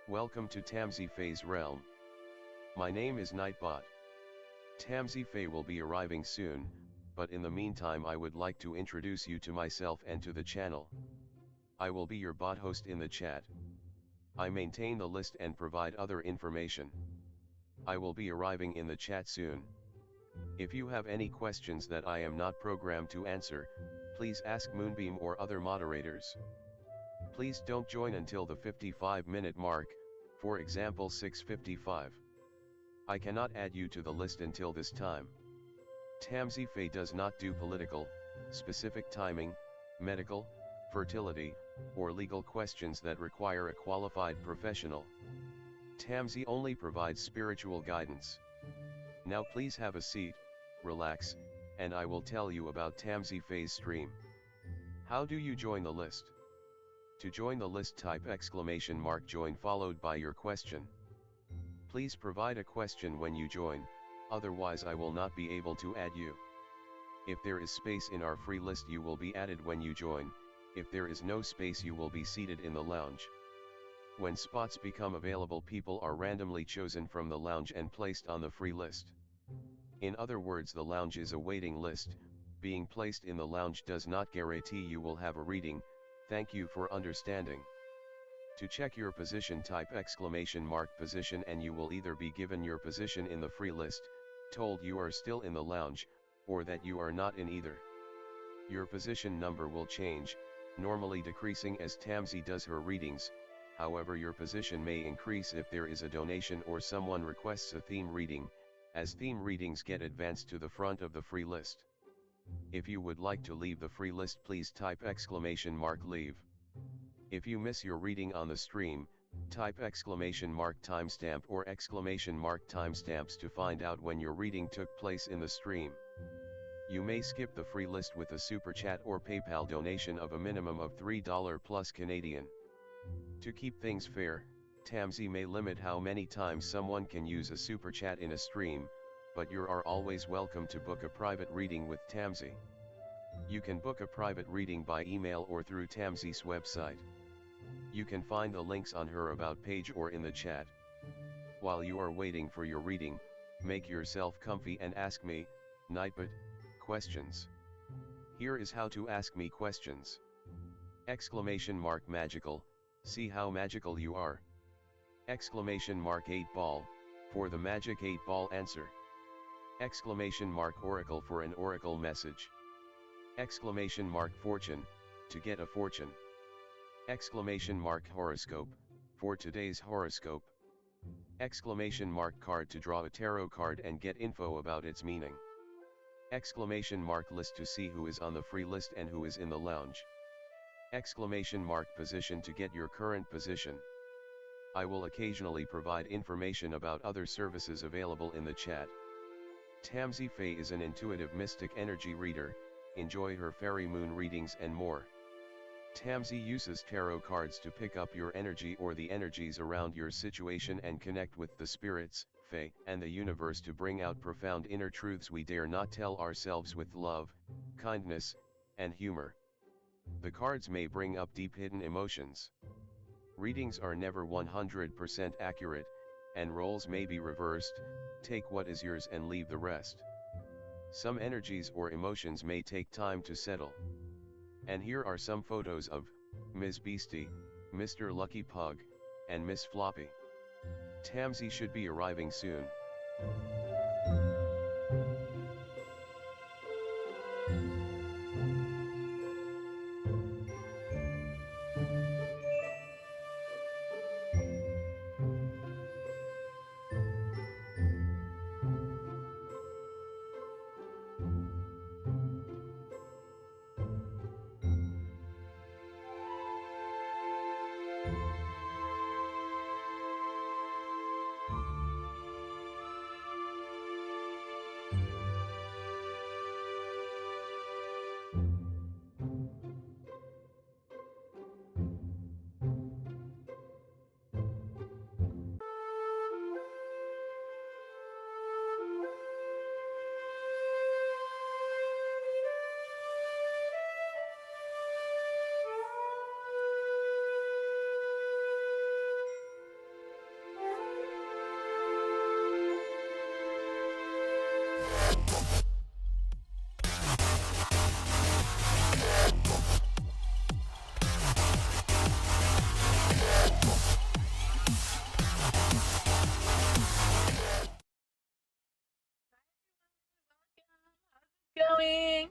Welcome to tamsyfae's realm. My name is Nightbot. Tamsyfae will be arriving soon, but in the meantime I would like to introduce you to myself and to the channel. I will be your bot host in the chat. I maintain the list and provide other information. I will be arriving in the chat soon. If you have any questions that I am not programmed to answer, please ask Moonbeam or other moderators. Please don't join until the 55-minute mark, for example 6:55. I cannot add you to the list until this time. Tamsyfae does not do political, specific timing, medical, fertility, or legal questions that require a qualified professional. Tamsy only provides spiritual guidance. Now please have a seat, relax, and I will tell you about Tamsyfae's stream. How do you join the list? To join the list, type !join followed by your question. Please provide a question when you join, otherwise I will not be able to add you. If there is space in our free list you will be added when you join, if there is no space you will be seated in the lounge. When spots become available, people are randomly chosen from the lounge and placed on the free list. In other words, the lounge is a waiting list. Being placed in the lounge does not guarantee you will have a reading. Thank you for understanding. To check your position, type !position and you will either be given your position in the free list, told you are still in the lounge, or that you are not in either. Your position number will change, normally decreasing as Tamsy does her readings. However, your position may increase if there is a donation or someone requests a theme reading, as theme readings get advanced to the front of the free list. If you would like to leave the free list, please type !leave. If you miss your reading on the stream, type !timestamp or !timestamps to find out when your reading took place in the stream. You may skip the free list with a super chat or PayPal donation of a minimum of $3 plus Canadian. To keep things fair, Tamsy may limit how many times someone can use a super chat in a stream, but you are always welcome to book a private reading with Tamsy. You can book a private reading by email or through Tamsy's website. You can find the links on her About page or in the chat. While you are waiting for your reading, make yourself comfy and ask me, Nightbot, questions. Here is how to ask me questions. !magical, see how magical you are. !8 ball, for the magic 8 ball answer. !oracle for an oracle message. !fortune, to get a fortune. !horoscope, for today's horoscope. !card to draw a tarot card and get info about its meaning. !list to see who is on the free list and who is in the lounge. !position to get your current position. I will occasionally provide information about other services available in the chat. Tamsyfae is an intuitive mystic energy reader. Enjoy her fairy moon readings and more. Tamsy uses tarot cards to pick up your energy or the energies around your situation and connect with the spirits, fae, and the universe to bring out profound inner truths we dare not tell ourselves with love, kindness, and humor. The cards may bring up deep hidden emotions. Readings are never 100% accurate, and roles may be reversed. Take what is yours and leave the rest. Some energies or emotions may take time to settle. And here are some photos of Ms. Beastie, Mr. Lucky Pug, and Miss Floppy. Tamsy should be arriving soon.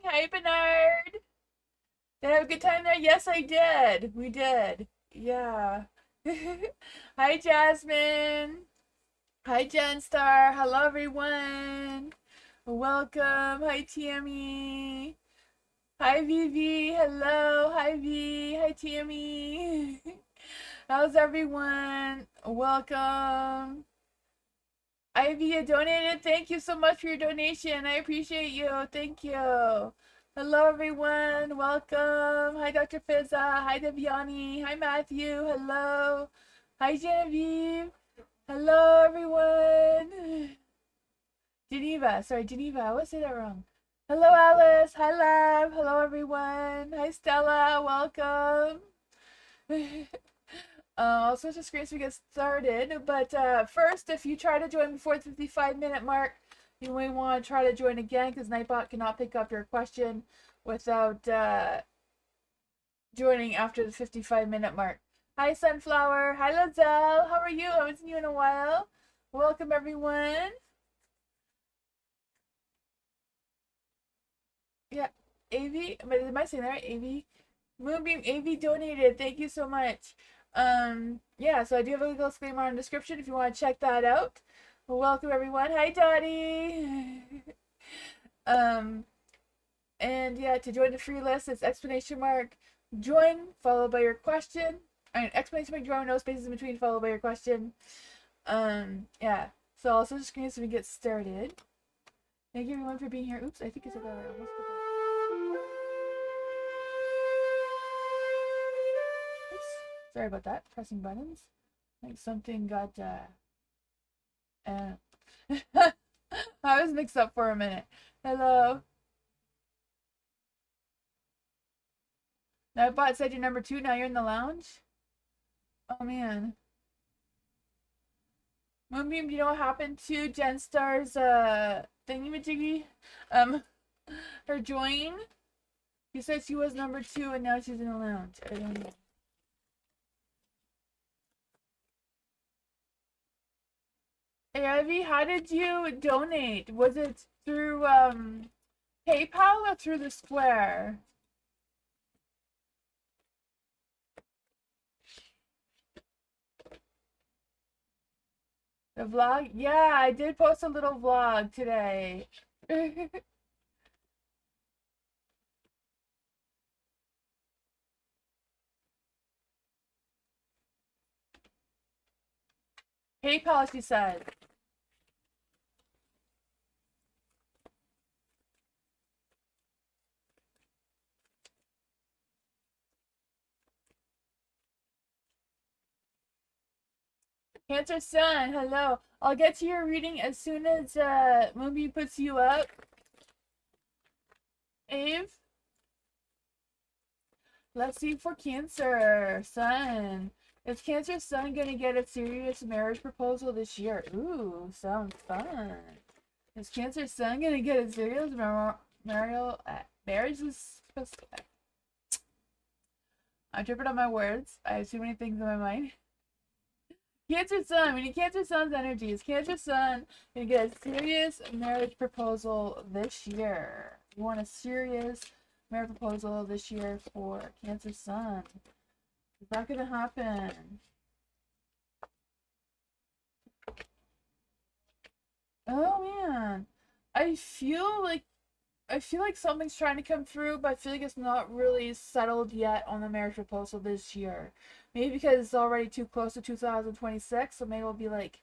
Hi, Bernard. Did I have a good time there? Yes, I did. We did. Yeah. Hi, Jasmine. Hi, Jen Star. Hello, everyone. Welcome. Hi, Tammy. Hi, Vivi. Hello. Hi, V. Hi, Tammy. How's everyone? Welcome. Ivy, you donated. Thank you so much for your donation. I appreciate you. Thank you. Hello, everyone. Welcome. Hi, Dr. Fizza. Hi, Deviani. Hi, Matthew. Hello. Hi, Genevieve. Hello, everyone. Geneva. Sorry, Geneva. I always say that wrong. Hello, Alice. Hi, Lab. Hello, everyone. Hi, Stella. Welcome. I'll switch the screen so we get started. But first, if you try to join before the 55-minute mark, you may want to try to join again because Nightbot cannot pick up your question without joining after the 55-minute mark. Hi, Sunflower. Hi, Lizelle. How are you? I haven't seen you in a while. Welcome, everyone. Yeah, AV. Am I saying that right? AV. Moonbeam AV donated. Thank you so much. Yeah, so I do have a little disclaimer in the description if you want to check that out. Welcome everyone. Hi Dottie. um, and yeah, to join the free list, it's exclamation mark join followed by your question. Exclamation mark join, no spaces in between, followed by your question. Yeah. So I'll switch the screen so we get started. Thank you everyone for being here. Oops, I think I said that right. Almost forgot. Oops. Sorry about that. Pressing buttons. Like something got I was mixed up for a minute. Hello. Nightbot said you're number 2, now you're in the lounge? Oh man. Moonbeam, do you know what happened to Jen Star's thingy-majiggy? Her join? You said she was number 2 and now she's in the lounge. I don't know. Hey Ivy, how did you donate? Was it through PayPal or through the Square? The vlog? Yeah, I did post a little vlog today. PayPal, she said. Cancer Sun, hello. I'll get to your reading as soon as Moonbeam puts you up. Ave? Let's see for Cancer Sun. Is Cancer Sun gonna get a serious marriage proposal this year? Ooh, sounds fun. Is Cancer Sun gonna get a serious marriage this I'm tripping on my words. I have too many things in my mind. Cancer Sun, we need Cancer Sun's energy. Is Cancer Sun gonna get a serious marriage proposal this year? You want a serious marriage proposal this year for Cancer Sun? Is that gonna happen? Oh man, I feel like something's trying to come through, but I feel like it's not really settled yet on the marriage proposal this year. Maybe because it's already too close to 2026, so maybe it'll be like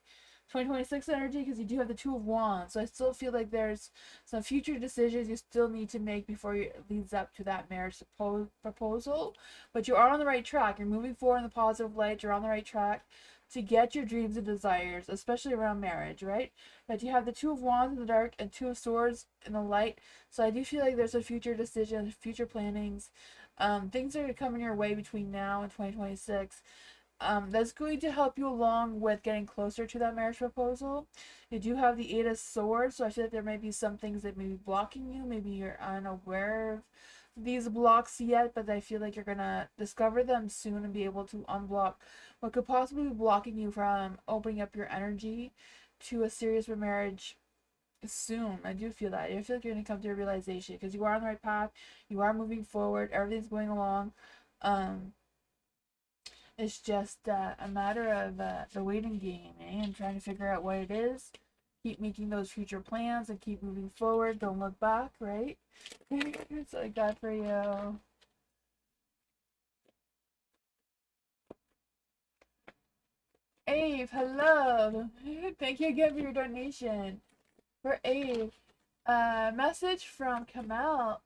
2026 energy because you do have the Two of Wands. So I still feel like there's some future decisions you still need to make before it leads up to that marriage proposal. But you are on the right track. You're moving forward in the positive light. You're on the right track to get your dreams and desires, especially around marriage, right? But you have the Two of Wands in the dark and Two of Swords in the light. So I do feel like there's a future decision, future plannings, things that are coming your way between now and 2026. That's going to help you along with getting closer to that marriage proposal. You do have the Eight of Swords, so I feel like there might be some things that may be blocking you. Maybe you're unaware of these blocks yet, but I feel like you're gonna discover them soon and be able to unblock what could possibly be blocking you from opening up your energy to a serious marriage soon. I do feel that. I feel like you're gonna come to a realization because you are on the right path. You are moving forward. Everything's going along. Um, it's just a matter of the waiting game, and trying to figure out what it is. Keep making those future plans and keep moving forward. Don't look back, right? It's like that for you. Ave, hello. Thank you again for your donation. For Ave, message from Kamala.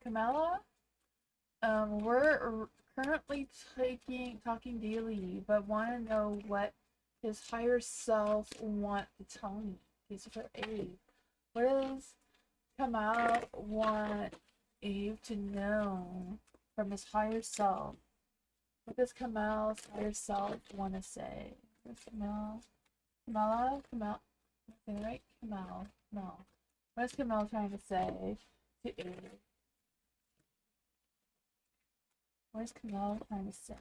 We're currently talking daily, but want to know what his higher self want to tell me. Okay, so for Abe, what does Kamal want Abe to know from his higher self? What does Kamal's higher self want to say? Where's Kamal? Kamal? Say it right? Kamal. No. What is Kamal trying to say to Abe? What is Kamal trying to say?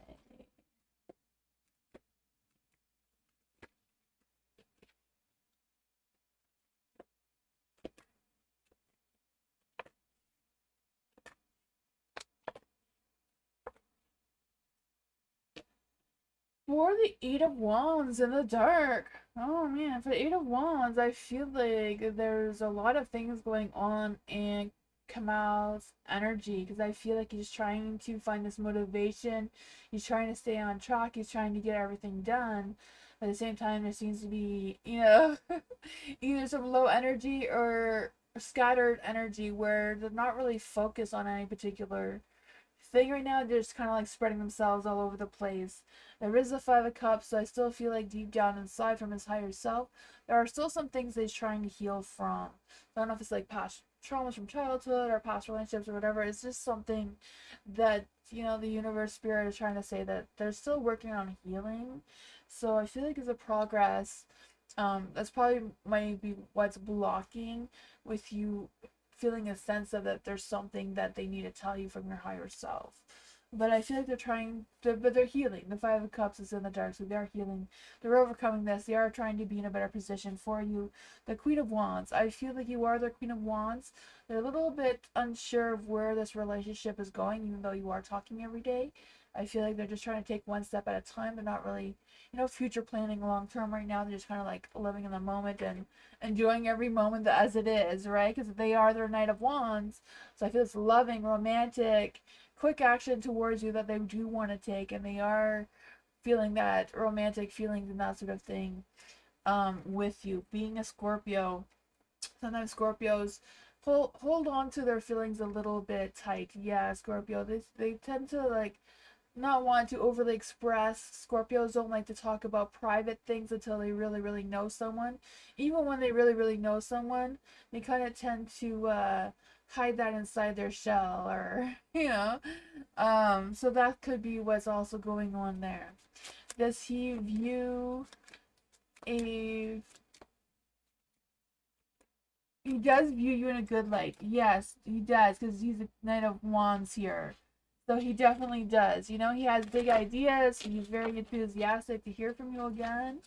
For the Eight of Wands in the dark. Oh man, for the Eight of Wands, I feel like there's a lot of things going on in Kamal's energy because I feel like he's trying to find this motivation. He's trying to stay on track. He's trying to get everything done. But at the same time, there seems to be, either some low energy or scattered energy where they're not really focused on any particular thing right now. They're just kind of like spreading themselves all over the place. There is a Five of Cups, so I still feel like deep down inside from his higher self, there are still some things that he's trying to heal from. I don't know if it's like past traumas from childhood or past relationships or whatever. It's just something that, the universe spirit is trying to say that they're still working on healing. So I feel like it's a progress. That's probably might be what's blocking with you feeling a sense of that there's something that they need to tell you from your higher self. But I feel like but they're healing. The Five of Cups is in the dark, so they're healing. They're overcoming this. They are trying to be in a better position for you. The Queen of Wands. I feel like you are the Queen of Wands. They're a little bit unsure of where this relationship is going, even though you are talking every day. I feel like they're just trying to take one step at a time. They're not really, future planning long term right now. They're just kind of like living in the moment and enjoying every moment as it is, right? Because they are their Knight of Wands. So I feel it's loving, romantic, quick action towards you that they do want to take, and they are feeling that romantic feelings and that sort of thing with you. Being a Scorpio, sometimes Scorpios hold on to their feelings a little bit tight. Yeah, Scorpio, they tend to like not want to overly express. Scorpios don't like to talk about private things until they really, really know someone. Even when they really, really know someone, they kind of tend to hide that inside their shell, or So that could be what's also going on there. Does he view a? He does view you in a good light. Yes, he does, because he's a Knight of Wands here. So he definitely does. He has big ideas. He's very enthusiastic to hear from you again.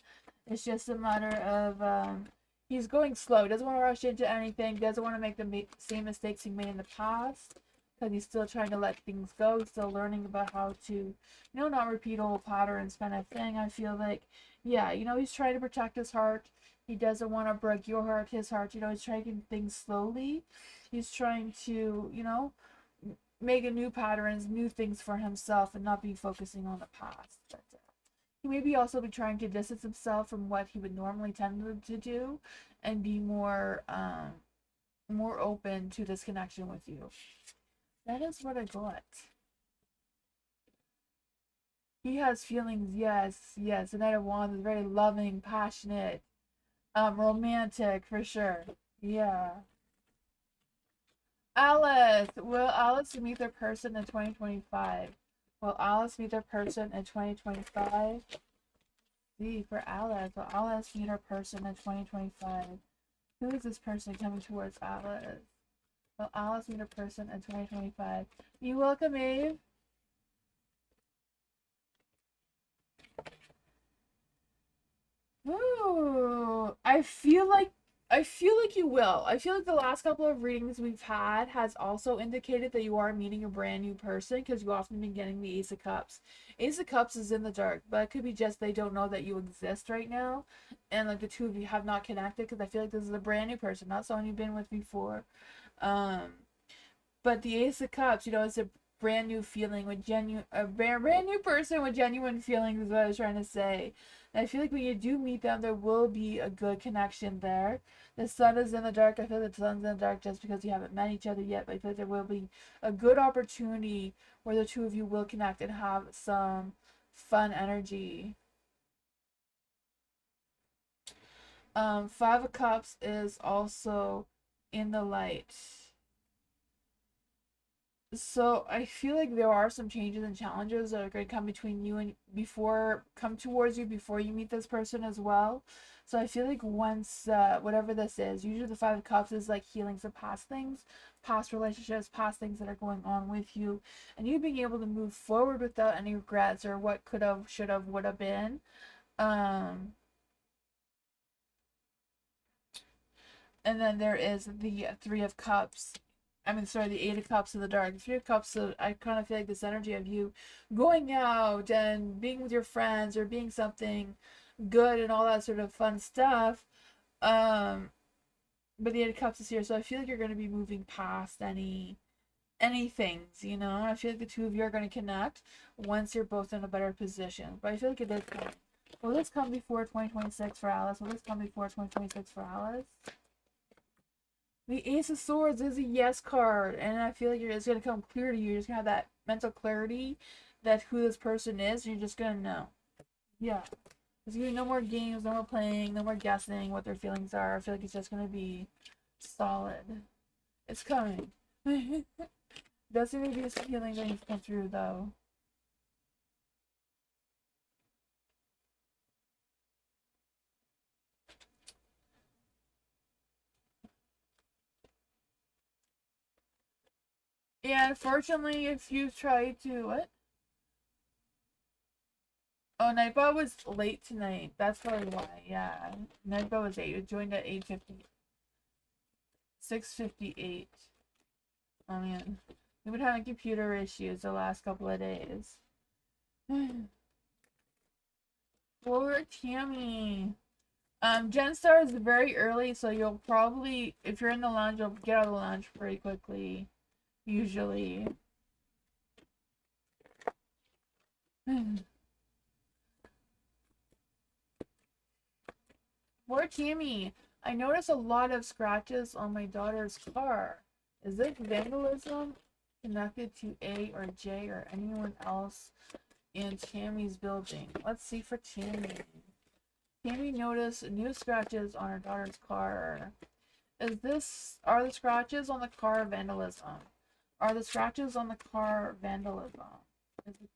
It's just a matter of he's going slow. He doesn't want to rush into anything. Doesn't want to make the same mistakes he made in the past, because he's still trying to let things go. He's still learning about how to, not repeat old patterns kind of thing. I feel like, yeah, he's trying to protect his heart. He doesn't want to break your heart, his heart. He's trying things slowly. He's trying to, make a new patterns, new things for himself, and not be focusing on the past. But he may be also be trying to distance himself from what he would normally tend to do, and be more open to this connection with you. That is what I got. He has feelings, yes, yes. The Knight of Wands is very loving, passionate, romantic for sure. Yeah. Alice, will Alice meet their person in 2025? Will Alice meet their person in 2025? See, for Alice, will Alice meet her person in 2025? Who is this person coming towards Alice? Will Alice meet her person in 2025? You welcome, Eve. Ooh, I feel like I feel like you will. I feel like the last couple of readings we've had has also indicated that you are meeting a brand new person because you often been getting the Ace of Cups. Ace of Cups is in the dark, but it could be just they don't know that you exist right now, and like the two of you have not connected because I feel like this is a brand new person, not someone you've been with before. Um, but the Ace of Cups, it's a brand new feeling with brand new person with genuine feelings is what I was trying to say. And I feel like when you do meet them, there will be a good connection there. The sun is in the dark. I feel like the sun's in the dark just because you haven't met each other yet, but I feel like there will be a good opportunity where the two of you will connect and have some fun energy. Five of Cups is also in the light. So I feel like there are some changes and challenges that are going to come between you and come towards you before you meet this person as well. So I feel like once whatever this is, usually the Five of Cups is like healing some past things, past relationships, past things that are going on with you, and you being able to move forward without any regrets or what could have, should have, would have been. Um, and then there is the Three of Cups. I mean, sorry, the Eight of Cups in the dark. The Three of Cups, I kind of feel like this energy of you going out and being with your friends or being something good and all that sort of fun stuff. Um, but the Eight of Cups is here, so I feel like you're going to be moving past any things, I feel like the two of you are going to connect once you're both in a better position. But I feel like it is coming. Will this come before 2026 for Alice? Will this come before 2026 for Alice? The Ace of Swords is a yes card, and I feel like it's going to come clear to you. You're just going to have that mental clarity that who this person is, and you're just going to know. Yeah. There's going to be no more games, no more playing, no more guessing what their feelings are. I feel like it's just going to be solid. It's coming. Does seem to be some healing that needs to come through, though. Yeah, unfortunately, if you try to... What? Oh, Nightbot was late tonight. That's probably why, yeah. Nightbot was 8. You joined at 8:50. 6:58. Oh, man. We've been having computer issues the last couple of days. Poor Tammy. Gen Star is very early, so you'll probably, if you're in the lounge, you'll get out of the lounge pretty quickly. Usually. Poor Tammy. I noticed a lot of scratches on my daughter's car. Is it vandalism connected to A or J or anyone else in Tammy's building? Let's see for Tammy. Tammy noticed new scratches on her daughter's car. Are the scratches on the car vandalism? Are the scratches on the car vandalism? Is the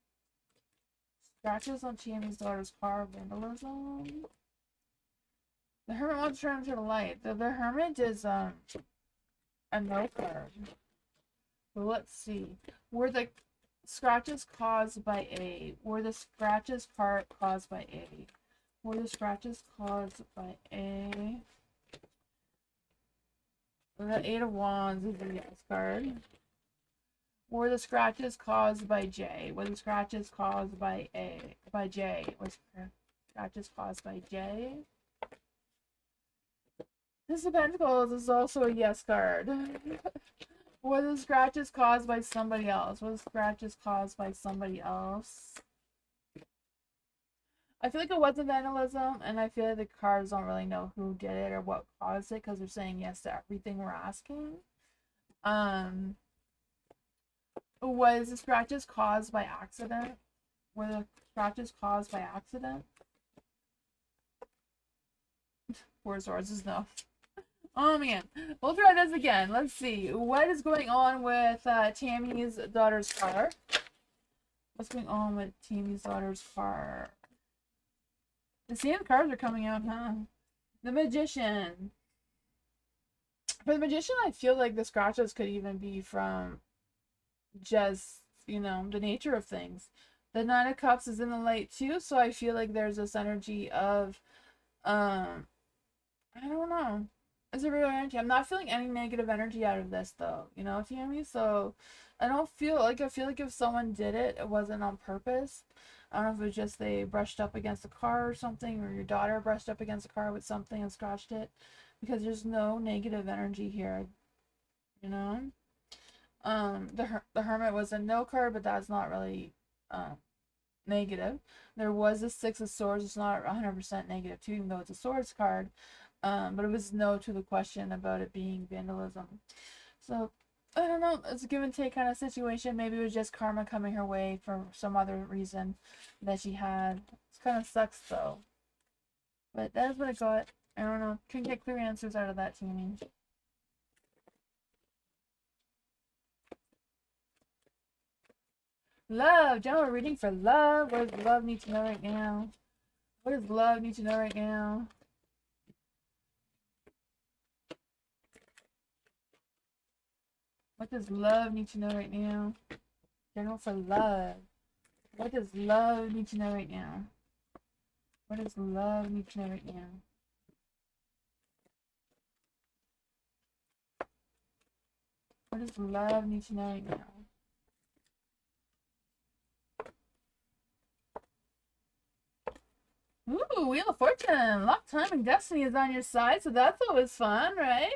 scratches on Tammy's daughter's car vandalism? The Hermit wants to turn to the light. The Hermit is a no card. Well, let's see. Were the scratches caused by A? Were the scratches caused by A? Were the scratches caused by A? The Eight of Wands is the yes card. Were the scratches caused by J? Were the scratches caused by A? By J? Was scratches caused by J? This of Pentacles is also a yes card. Were the scratches caused by somebody else? Were the scratches caused by somebody else? I feel like it wasn't vandalism, and I feel like the cards don't really know who did it or what caused it because they're saying yes to everything we're asking. Was the scratches caused by accident? Were the scratches caused by accident? Four Swords is no. Oh man, we'll try this again. Let's see. What is going on with Tammy's daughter's car? What's going on with Tammy's daughter's car? The same cards are coming out, huh? The Magician. For the Magician, I feel like the scratches could even be from just, the nature of things. The Nine of Cups is in the light too, so I feel like there's this energy of, I don't know. It's a real energy. I'm not feeling any negative energy out of this though. You know what I mean? So I don't feel like, I feel like if someone did it, it wasn't on purpose. I don't know if it was just they brushed up against a car or something, or your daughter brushed up against a car with something and scratched it, because there's no negative energy here. You know. The Hermit was a no card, but that's not really negative. There was a Six of Swords. It's not 100% negative too, even though it's a Swords card. But it was no to the question about it being vandalism. So I don't know. It's a give and take kind of situation. Maybe it was just karma coming her way for some other reason that she had. It kind of sucks though. But that's what I got. I don't know. Couldn't get clear answers out of that tuning. Love. General reading for love. What does love need to know right now? What does love need to know right now? What does love need to know right now? General for love. What does love need to know right now? What does love need to know right now? What does love need to know right now? Ooh, Wheel of Fortune. Luck, time, and destiny is on your side, so that's always fun, right?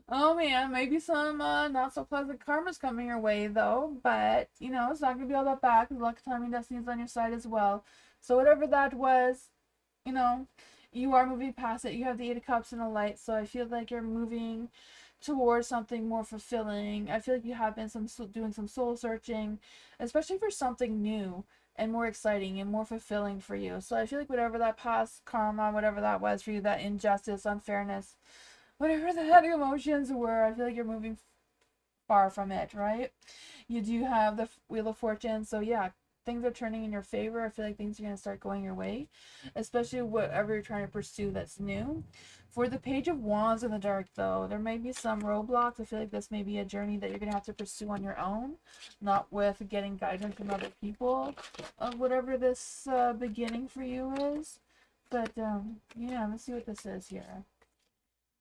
Oh man, maybe some not so pleasant karma's coming your way though, but you know, it's not gonna be all that bad because luck, time, and destiny is on your side as well. So whatever that was, you know, you are moving past it. You have the Eight of Cups and a light, so I feel like you're moving towards something more fulfilling. I feel like you have been doing some soul searching, especially for something new and more exciting and more fulfilling for you. So I feel like whatever that past karma, whatever that was for you, that injustice, unfairness, whatever the heavy emotions were, I feel like you're moving far from it, right? You do have the Wheel of Fortune, so yeah, things are turning in your favor. I feel like things are going to start going your way, especially whatever you're trying to pursue that's new. For the Page of Wands in the dark, though, there may be some roadblocks. I feel like this may be a journey that you're going to have to pursue on your own, not with getting guidance from other people of whatever this beginning for you is. But yeah, let's see what this is here.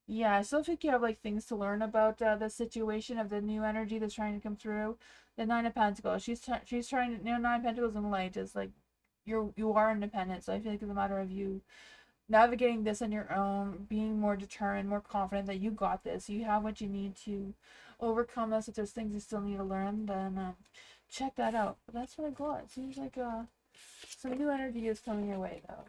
Yeah, I still think you have like things to learn about the situation of the new energy that's trying to come through. The Nine of Pentacles. She's trying to, you know, Nine of Pentacles in light is like you are independent. So I feel like it's a matter of you navigating this on your own, being more determined, more confident that you got this. You have what you need to overcome this. If there's things you still need to learn, then check that out. But that's what I got. It seems like some new energy is coming your way though.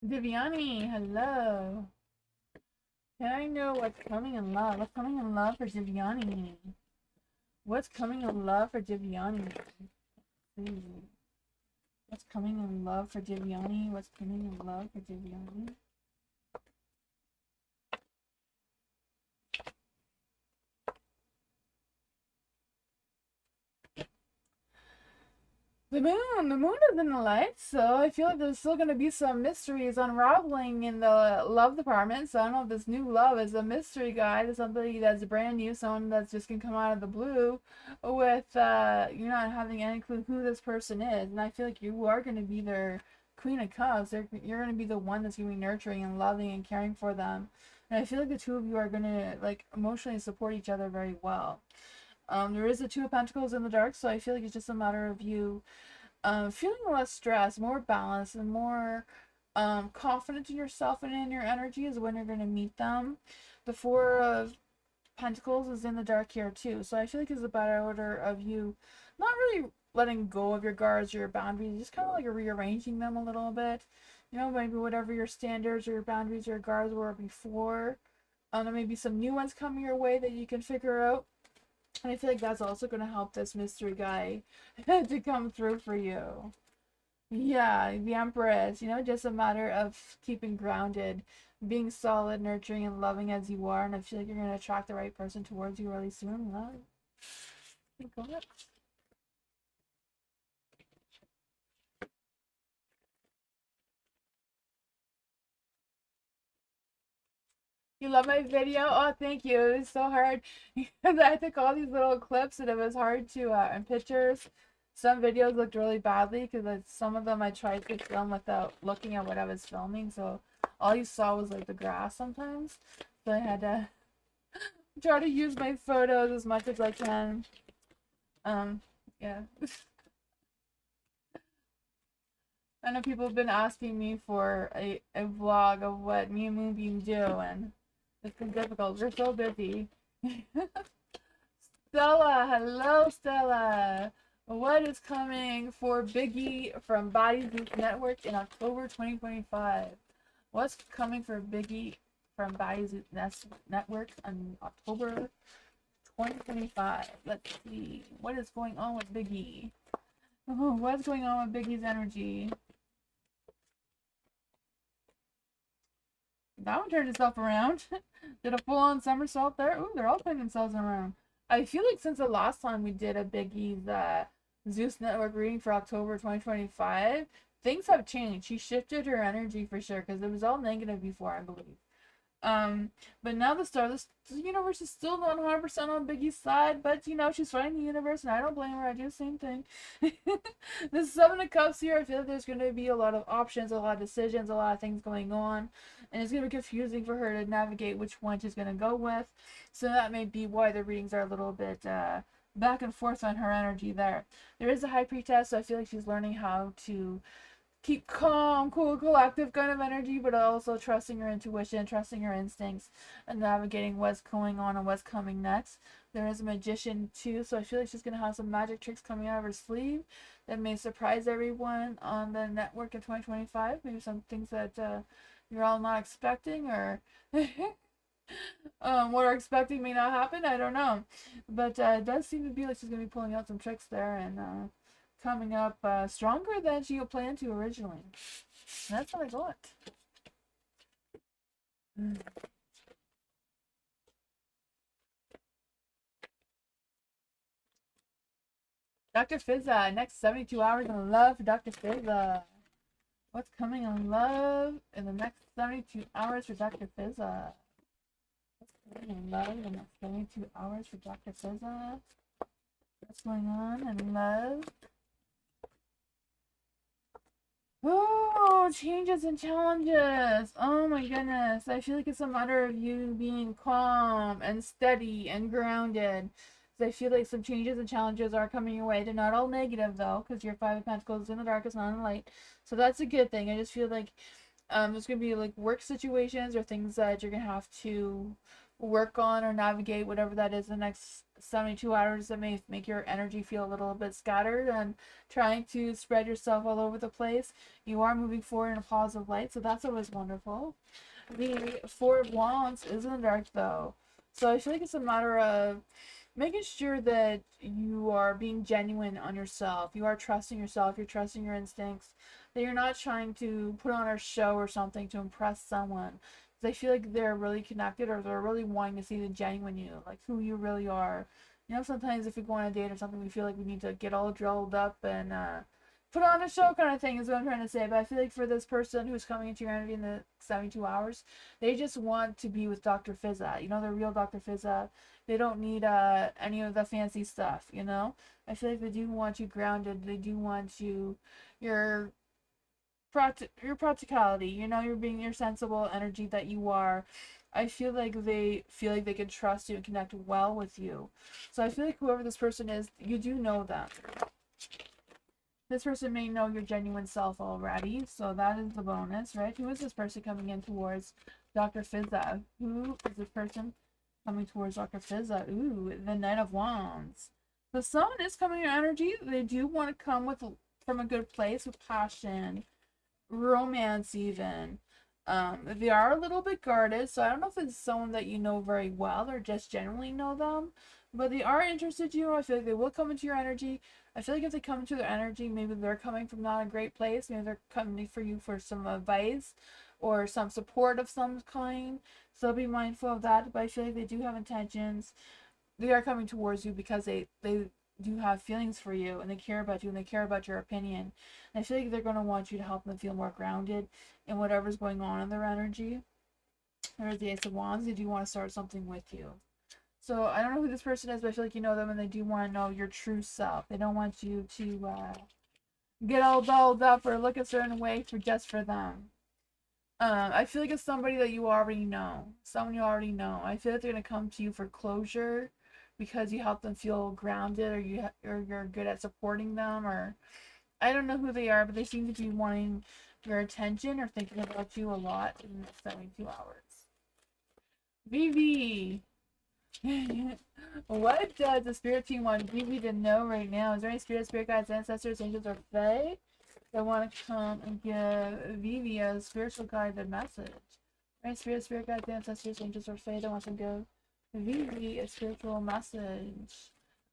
Viviani, hello. Can I know what's coming in love? What's coming in love for Giviani? What's coming in love for Giviani? What's coming in love for Giviani? What's coming in love for Giviani? The moon is in the light, so I feel like there's still going to be some mysteries unraveling in the love department. So I don't know if this new love is a mystery guy to somebody that's brand new, someone that's just going to come out of the blue with you not having any clue who this person is. And I feel like you are going to be their Queen of Cups. You're going to be the one that's going to be nurturing and loving and caring for them. And I feel like the two of you are going to like emotionally support each other very well. There is a Two of Pentacles in the dark, so I feel like it's just a matter of you feeling less stressed, more balanced, and more confident in yourself and in your energy is when you're going to meet them. The Four of Pentacles is in the dark here too, so I feel like it's a better order of you not really letting go of your guards or your boundaries, just kind of like rearranging them a little bit. You know, maybe whatever your standards or your boundaries or your guards were before. There may be some new ones coming your way that you can figure out. And I feel like that's also going to help this mystery guy to come through for you. Yeah, the Empress, you know, just a matter of keeping grounded, being solid, nurturing, and loving as you are. And I feel like you're going to attract the right person towards you really soon. Love. You love my video? Oh, thank you. It was so hard because I took all these little clips and it was hard to, and pictures. Some videos looked really badly because some of them I tried to film without looking at what I was filming. So all you saw was like the grass sometimes. So I had to try to use my photos as much as I can. Yeah. I know people have been asking me for a vlog of what me and Moonbeam do, and it's been difficult. We're so busy. Stella, hello Stella. What is coming for Biggie from Body Group Network in October 2025? What's coming for Biggie from Body Group Network in October 2025? Let's see. What is going on with Biggie? Oh, what's going on with Biggie's energy? That one turned itself around. Did a full-on somersault there. Ooh, they're all putting themselves around. I feel like since the last time we did a Biggie's Zeus Network reading for October 2025, things have changed. She shifted her energy for sure because it was all negative before, I believe. But now the universe is still not 100% on Biggie's side, but you know, she's fighting the universe, and I don't blame her. I do the same thing. The Seven of Cups here, I feel like there's going to be a lot of options, a lot of decisions, a lot of things going on, and it's going to be confusing for her to navigate which one she's going to go with. So that may be why the readings are a little bit back and forth on her energy there. There is a High Priestess, so I feel like she's learning how to keep calm, cool, collective kind of energy, but also trusting her intuition, trusting her instincts, and navigating what's going on and what's coming next. There is a magician too, so I feel like she's going to have some magic tricks coming out of her sleeve that may surprise everyone on the network in 2025. Maybe some things that you're all not expecting, or what are expecting may not happen. I don't know. But it does seem to be like she's going to be pulling out some tricks there, and coming up stronger than she planned to originally. That's what I got. Dr. Fizza, next 72 hours in love for Dr. Fizza. What's coming in love in the next 72 hours for Dr. Fizza? What's coming in love in the next 72 hours for Dr. Fizza? What's going on in love? Oh, changes and challenges. Oh my goodness. I feel like it's a matter of you being calm and steady and grounded. So I feel like some changes and challenges are coming your way. They're not all negative though, because your Five of Pentacles is in the darkest, not in the light. So that's a good thing. I just feel like there's gonna be like work situations or things that you're gonna have to work on or navigate, whatever that is, the next 72 hours that may make your energy feel a little bit scattered and trying to spread yourself all over the place. You are moving forward in a positive light, so that's always wonderful. The Four of Wands is in the dark though, so I feel like it's a matter of making sure that you are being genuine on yourself. You are trusting yourself, you're trusting your instincts, that you're not trying to put on a show or something to impress someone. Because I feel like they're really connected, or they're really wanting to see the genuine you, like who you really are. You know, sometimes if we go on a date or something, we feel like we need to get all drilled up and put on a show kind of thing is what I'm trying to say. But I feel like for this person who's coming into your energy in the 72 hours, they just want to be with Dr. Fizza. You know, the real Dr. Fizza. They don't need any of the fancy stuff, you know? I feel like they do want you grounded. They do want you, your practicality, you know, you're being your sensible energy that you are. I feel like they can trust you and connect well with you. So I feel like whoever this person is, you do know them. This person may know your genuine self already, so that is the bonus, right? Who is this person coming in towards Dr. Fizza? Who is this person coming towards Dr. Fizza? Ooh, the Knight of Wands. So someone is coming in your energy. They do want to come from a good place with passion, romance even. They are a little bit guarded, so I don't know if it's someone that you know very well or just generally know them, but they are interested in you. I feel like they will come into your energy. I feel like if they come into their energy, maybe they're coming from not a great place. Maybe they're coming for you for some advice or some support of some kind. So be mindful of that. But I feel like they do have intentions. They are coming towards you because they do have feelings for you, and they care about you, and they care about your opinion. And I feel like they're going to want you to help them feel more grounded in whatever's going on in their energy. There's the Ace of Wands. They do want to start something with you. So I don't know who this person is, but I feel like you know them, and they do want to know your true self. They don't want you to get all dolled up or look a certain way for them. I feel like it's somebody that you already know. Someone you already know. I feel like they're gonna come to you for closure because you help them feel grounded, or you're good at supporting them, or I don't know who they are, but they seem to be wanting your attention or thinking about you a lot in the next 72 hours. Vivi! What does the spirit team want Vivi to know right now? Is there any spirit guides, ancestors, angels, or fae that want to come and give Vivi a spiritual guided message? Any spirit guides, ancestors, angels, or fae that want to give Vivi a spiritual message?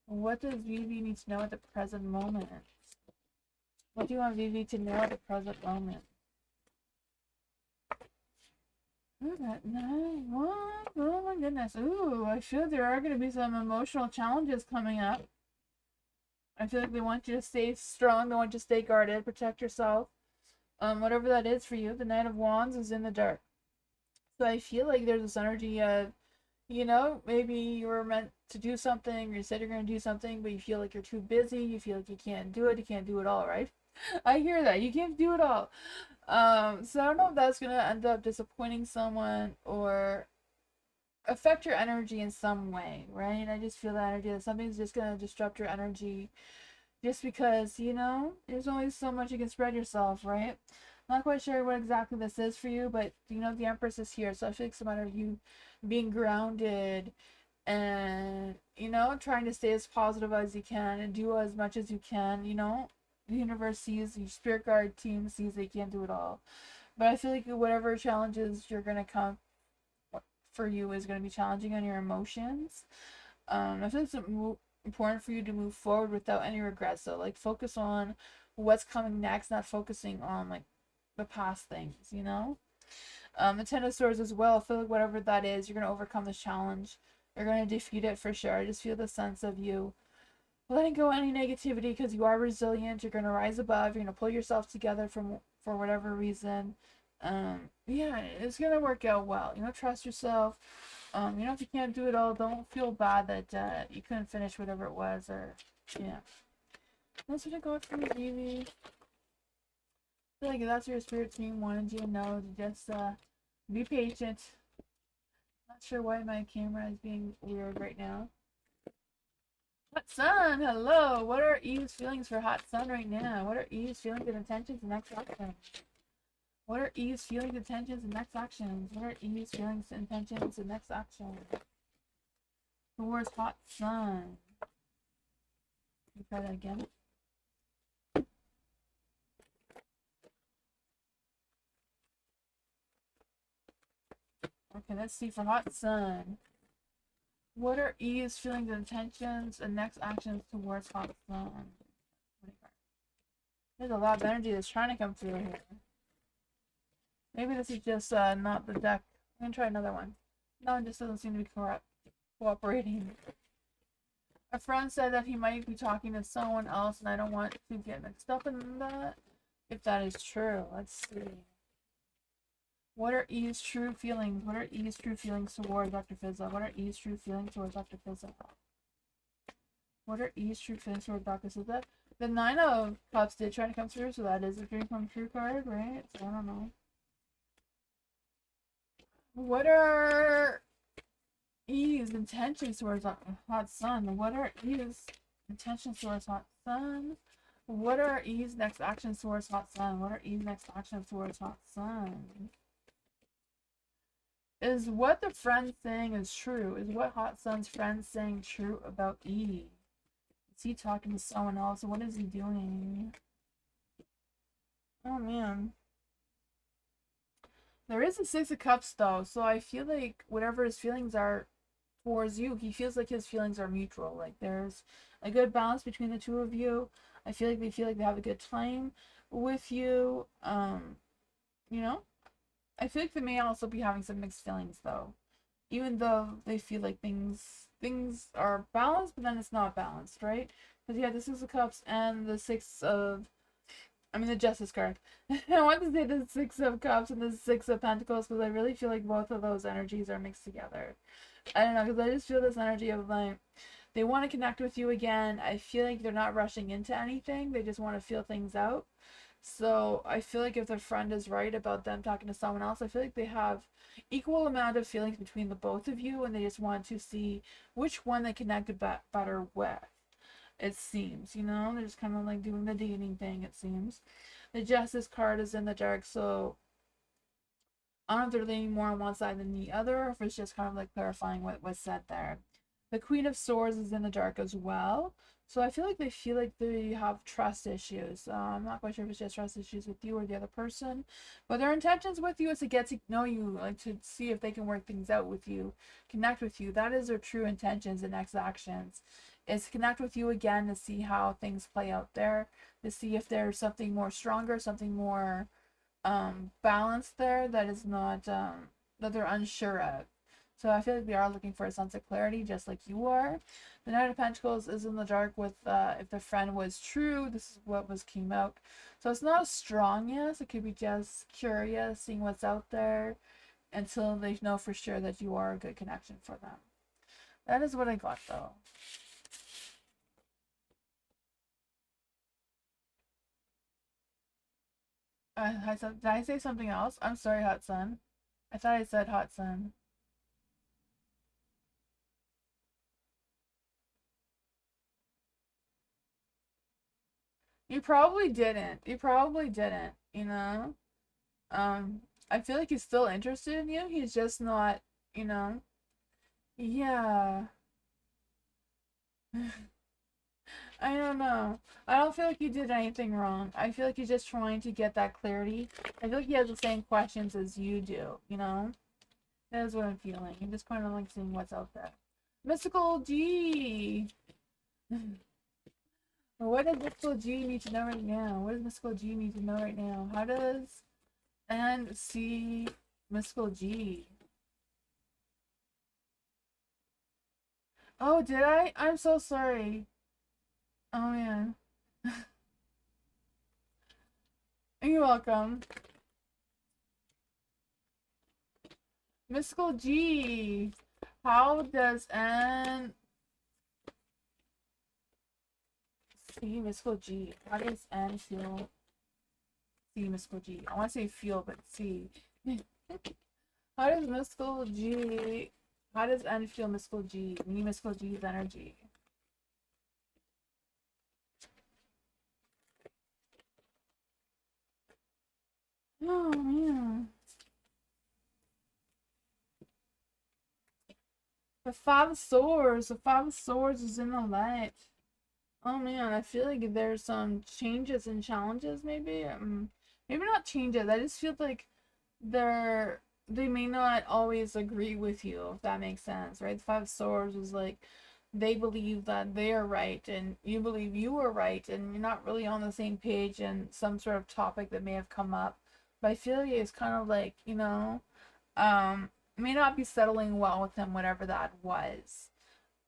What does Vivi need to know at the present moment? What do you want Vivi to know at the present moment? Ooh, that night. What? Oh my goodness. Ooh, I feel there are going to be some emotional challenges coming up. I feel like they want you to stay strong. They want you to stay guarded, protect yourself. Whatever that is for you. The Knight of Wands is in the dark. So I feel like there's this energy of, you know, maybe you were meant to do something, or you said you're going to do something, but you feel like you're too busy. You feel like you can't do it. You can't do it all, right? I hear that. You can't do it all. So I don't know if that's gonna end up disappointing someone or affect your energy in some way, right? I just feel that energy that something's just gonna disrupt your energy just because, you know, there's only so much you can spread yourself, right? I'm not quite sure what exactly this is for you, but you know, the Empress is here, so I feel like it's a matter of you being grounded and, you know, trying to stay as positive as you can and do as much as you can, you know. The universe sees, your spirit guide team sees they can't do it all. But I feel like whatever challenges you're gonna come for you is gonna be challenging on your emotions. I feel like it's important for you to move forward without any regrets. So like focus on what's coming next, not focusing on like the past things, you know? The Ten of Swords as well. I feel like whatever that is, you're gonna overcome this challenge. You're gonna defeat it for sure. I just feel the sense of you letting go of any negativity because you are resilient. You're gonna rise above. You're gonna pull yourself together for whatever reason. Yeah, it's gonna work out well. You know, trust yourself. You know, if you can't do it all, don't feel bad that you couldn't finish whatever it was, or yeah. That's what I got from Vivi. I feel like that's what your spirit team wanted you to know, to just be patient. Not sure why my camera is being weird right now. Hot Sun, hello. What are Eve's feelings for Hot Sun right now? What are Eve's feelings and intentions and next actions? What are Eve's feelings, intentions, and next actions? What are Eve's feelings, intentions, and next actions? Towards Hot Sun. Try that again. Okay, let's see for Hot Sun. What are Eve's feelings, intentions, and next actions towards Hot Sun? There's a lot of energy that's trying to come through here. Maybe this is just not the deck. I'm gonna try another one. That one just doesn't seem to be cooperating. A friend said that he might be talking to someone else, and I don't want to get mixed up in that. If that is true, let's see. What are Eve's true feelings? What are Eve's true feelings towards Dr. Fizza? What are Eve's true feelings towards Dr. Fizza? What are Eve's true feelings towards Dr. Fizza? The Nine of Cups did try to come through, so that is a dream come true card, right? So I don't know. What are Eve's intentions towards Hot Sun? What are Eve's intentions towards Hot Sun? What are Eve's next actions towards Hot Sun? What are Eve's next actions towards Hot Sun? Is what the friend's saying is true? Is what Hot Sun's friend saying true about Eve? Is he talking to someone else? What is he doing? Oh man. There is a Six of Cups though, so I feel like whatever his feelings are towards you, he feels like his feelings are mutual. Like there's a good balance between the two of you. I feel like they have a good time with you. You know? I feel like they may also be having some mixed feelings though. Even though they feel like things are balanced, but then it's not balanced, right? Because you have the Six of Cups and the Six of I mean, the Justice card. I want to say the Six of Cups and the Six of Pentacles because I really feel like both of those energies are mixed together. I don't know, because I just feel this energy of like, they want to connect with you again. I feel like they're not rushing into anything. They just want to feel things out. So I feel like if their friend is right about them talking to someone else, I feel like they have equal amount of feelings between the both of you, and they just want to see which one they connected better with. It seems, they're just kind of like doing the dating thing. It seems the Justice card is in the dark, so I don't know if they're leaning more on one side than the other, or if it's just kind of like clarifying what was said there. The Queen of Swords is in the dark as well. So I feel like they have trust issues. I'm not quite sure if it's just trust issues with you or the other person. But their intentions with you is to get to know you, like to see if they can work things out with you, connect with you. That is their true intentions and next actions. Is to connect with you again to see how things play out there, to see if there's something more stronger, something more balance there that is not that they're unsure of. So I feel like they are looking for a sense of clarity, just like you are. The Knight of Pentacles is in the dark with if the friend was true. This is what came out. So it's not a strong yes. It could be just curious, seeing what's out there, until they know for sure that you are a good connection for them. That is what I got though. Did I say something else? I'm sorry, Hot Sun. I thought I said Hot Sun. You probably didn't. You probably didn't, I feel like he's still interested in you. He's just not, you know. Yeah. I don't know. I don't feel like you did anything wrong. I feel like he's just trying to get that clarity. I feel like he has the same questions as you do, That is what I'm feeling. I'm just kind of like seeing what's out there. Mystical G. What does Mystical G need to know right now? What does Mystical G need to know right now? How does N see Mystical G? Oh, did I? I'm so sorry. Oh man. You're welcome. Mystical G. How does N see Mystical G? How does N feel? See Mystical G. I want to say feel, but see. How does Mystical G? How does N feel Mystical G? We need Mystical G's energy. Oh man. The Five of Swords. The Five of Swords is in the light. Oh man, I feel like there's some changes and challenges, maybe. Maybe not changes. I just feel like they may not always agree with you, if that makes sense, right? The Five of Swords is like they believe that they are right and you believe you are right, and you're not really on the same page in some sort of topic that may have come up. But I feel like it's kind of like, may not be settling well with him, whatever that was.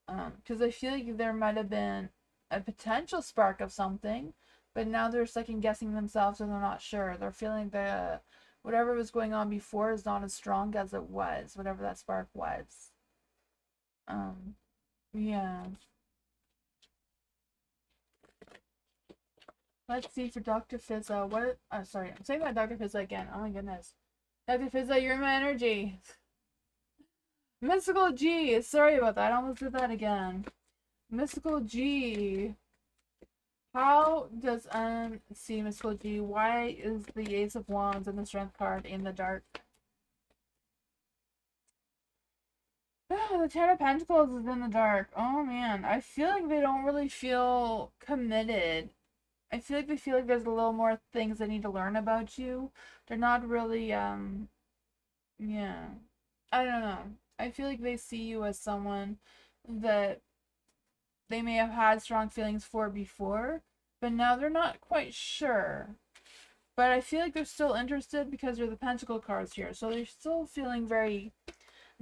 Because I feel like there might have been a potential spark of something, but now they're second guessing themselves and they're not sure. They're feeling the whatever was going on before is not as strong as it was, whatever that spark was. Um, yeah. Let's see for Dr. Fizza. What? Oh, sorry, I'm saying that Dr. Fizza again. Oh my goodness. Dr. Fizza, you're my energy. Mystical G. Sorry about that. I almost did that again. Mystical G. How does see Mystical G? Why is the Ace of Wands and the Strength card in the dark? The Ten of Pentacles is in the dark. Oh man, I feel like they don't really feel committed. I feel like they feel like there's a little more things they need to learn about you. They're not really, yeah. I don't know. I feel like they see you as someone that they may have had strong feelings for before, but now they're not quite sure. But I feel like they're still interested because they're the Pentacle cards here. So they're still feeling very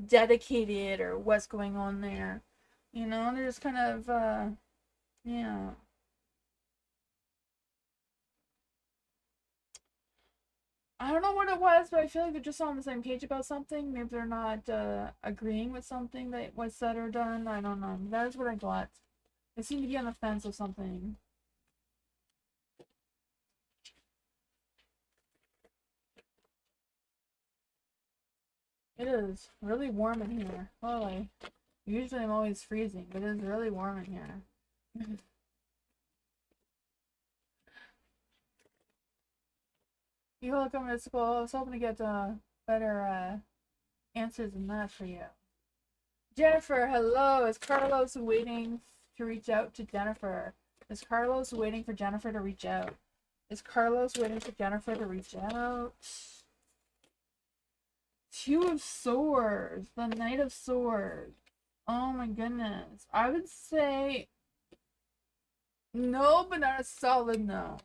dedicated or what's going on there. They're just kind of, yeah. I don't know what it was, but I feel like they're just on the same page about something. Maybe they're not agreeing with something that was said or done. I don't know. That is what I got. They seem to be on the fence of something. It is really warm in here. Holy. Usually I'm always freezing, but it is really warm in here. You welcome to school. I was hoping to get better answers than that for you. Jennifer, hello. Is Carlos waiting to reach out to Jennifer? Is Carlos waiting for Jennifer to reach out? Is Carlos waiting for Jennifer to reach out? Two of Swords. The Knight of Swords. Oh my goodness. I would say no, but not a solid no.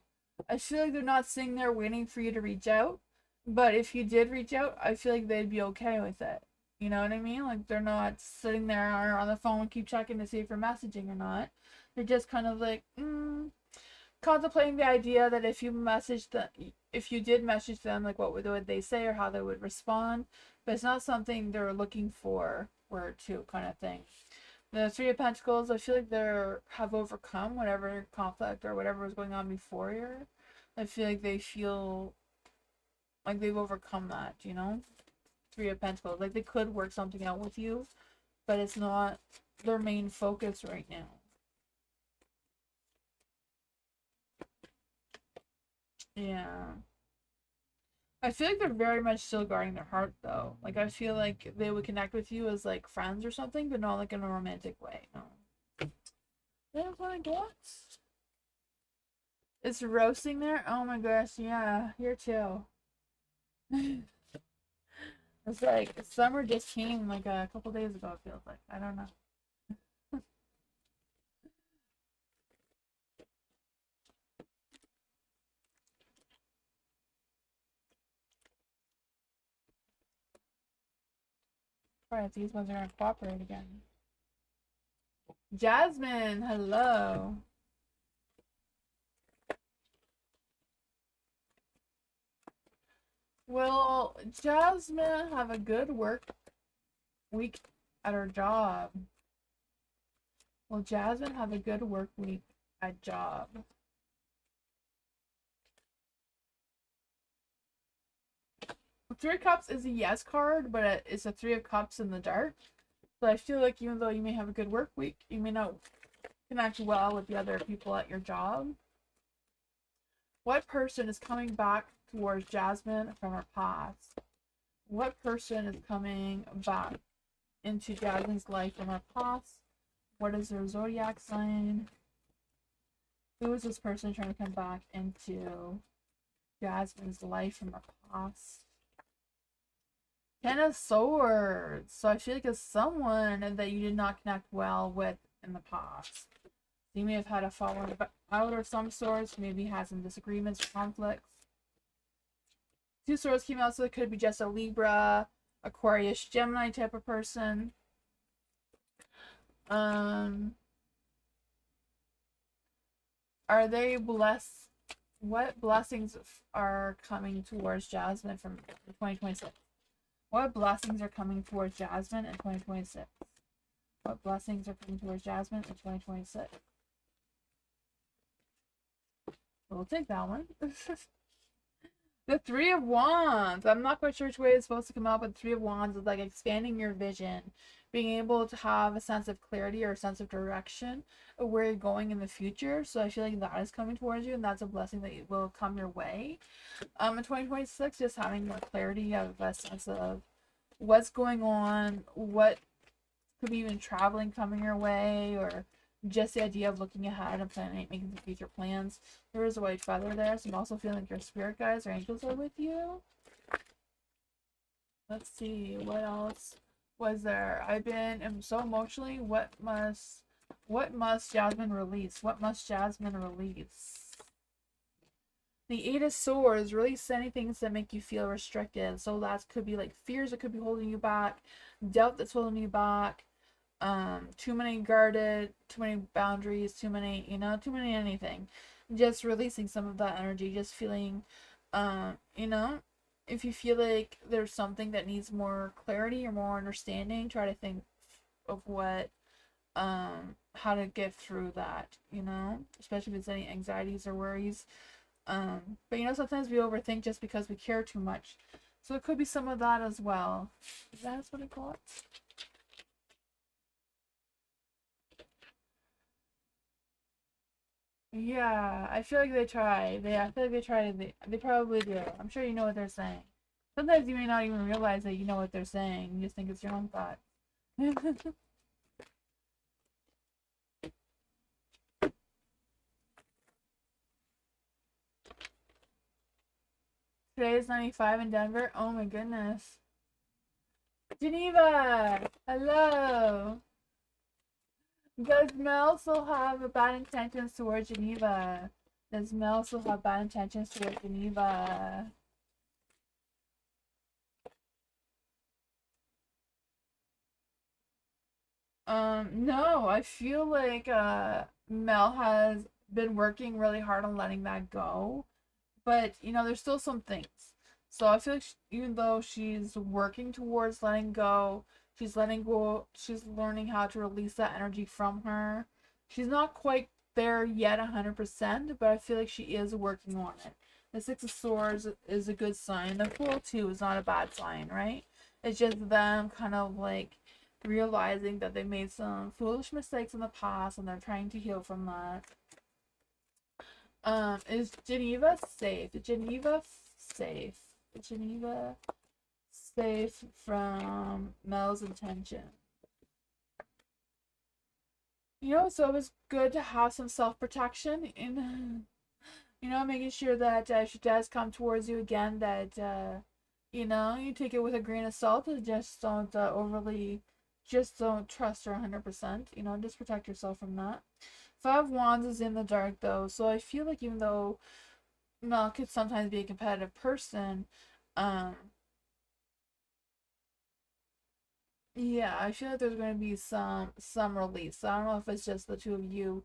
I feel like they're not sitting there waiting for you to reach out. But if you did reach out, I feel like they'd be okay with it. You know what I mean? Like, they're not sitting there on the phone and keep checking to see if you're messaging or not. They're just kind of like, contemplating the idea that if you did message them, like, what would they say or how they would respond. But it's not something they're looking for word to kind of thing. The Three of Pentacles, I feel like they have overcome whatever conflict or whatever was going on before here. I feel like they feel like they've overcome that, you know? Three of Pentacles. Like, they could work something out with you, but it's not their main focus right now. Yeah. I feel like they're very much still guarding their heart, though. Like, I feel like they would connect with you as, like, friends or something, but not, like, in a romantic way. No. That's what I got. It's roasting there? Oh my gosh, yeah. Here, too. It's like, summer just came, like, a couple days ago, it feels like. I don't know. Alright, these ones are gonna cooperate again. Jasmine, hello. Will Jasmine have a good work week at her job? Will Jasmine have a good work week at job? Three of Cups is a yes card, but it's a Three of Cups in the dark. So I feel like even though you may have a good work week, you may not connect well with the other people at your job. What person is coming back towards Jasmine from her past? What person is coming back into Jasmine's life from her past? What is their zodiac sign? Who is this person trying to come back into Jasmine's life from her past? Ten of Swords. So I feel like it's someone that you did not connect well with in the past. You may have had a falling out of some sorts, maybe had some disagreements or conflicts. Two swords came out, so it could be just a Libra, Aquarius, Gemini type of person. Are they blessed? What blessings are coming towards Jasmine from 2026? What blessings are coming towards Jasmine in 2026? What blessings are coming towards Jasmine in 2026? We'll take that one. The Three of Wands. I'm not quite sure which way it's supposed to come out, but the Three of Wands is like expanding your vision, being able to have a sense of clarity or a sense of direction of where you're going in the future. So I feel like that is coming towards you, and that's a blessing that will come your way. In 2026, just having more clarity of a sense of what's going on, what could be even traveling coming your way, or just the idea of looking ahead and planning, making some future plans. There is a white feather there, so I'm also feeling like your spirit guides or angels are with you. Let's see, what else was there? I'm so emotionally. What must Jasmine release? What must Jasmine release? The Eight of Swords. Release anything that make you feel restricted. So that could be like fears that could be holding you back, doubt that's holding you back, too many boundaries, too many anything. Just releasing some of that energy, just feeling if you feel like there's something that needs more clarity or more understanding, try to think of what how to get through that, you know, especially if it's any anxieties or worries. But you know, sometimes we overthink just because we care too much. So it could be some of that as well. Is that what I call it? Yeah, I feel like they try. I feel like they try. They probably do. I'm sure you know what they're saying. Sometimes you may not even realize that you know what they're saying. You just think it's your own thought. Today is 95 in Denver. Oh my goodness. Geneva! Hello! Does Mel still have bad intentions towards Geneva? Does Mel still have bad intentions towards Geneva? No, I feel like Mel has been working really hard on letting that go. But you know, there's still some things. So I feel like even though she's working towards letting go, she's letting go, she's learning how to release that energy from her. She's not quite there yet 100%, but I feel like she is working on it. The Six of Swords is a good sign. The Fool too is not a bad sign, right? It's just them kind of like realizing that they made some foolish mistakes in the past and they're trying to heal from that. Is Geneva safe? Is Geneva safe? Is Geneva safe from Mel's intention? You know, it's always good to have some self-protection in, you know, making sure that if she does come towards you again, that, you know, you take it with a grain of salt and just don't overly, just don't trust her 100%. You know, just protect yourself from that. Five of Wands is in the dark though, so I feel like even though Mel could sometimes be a competitive person, um, yeah, I feel like there's going to be some release. I don't know if it's just the two of you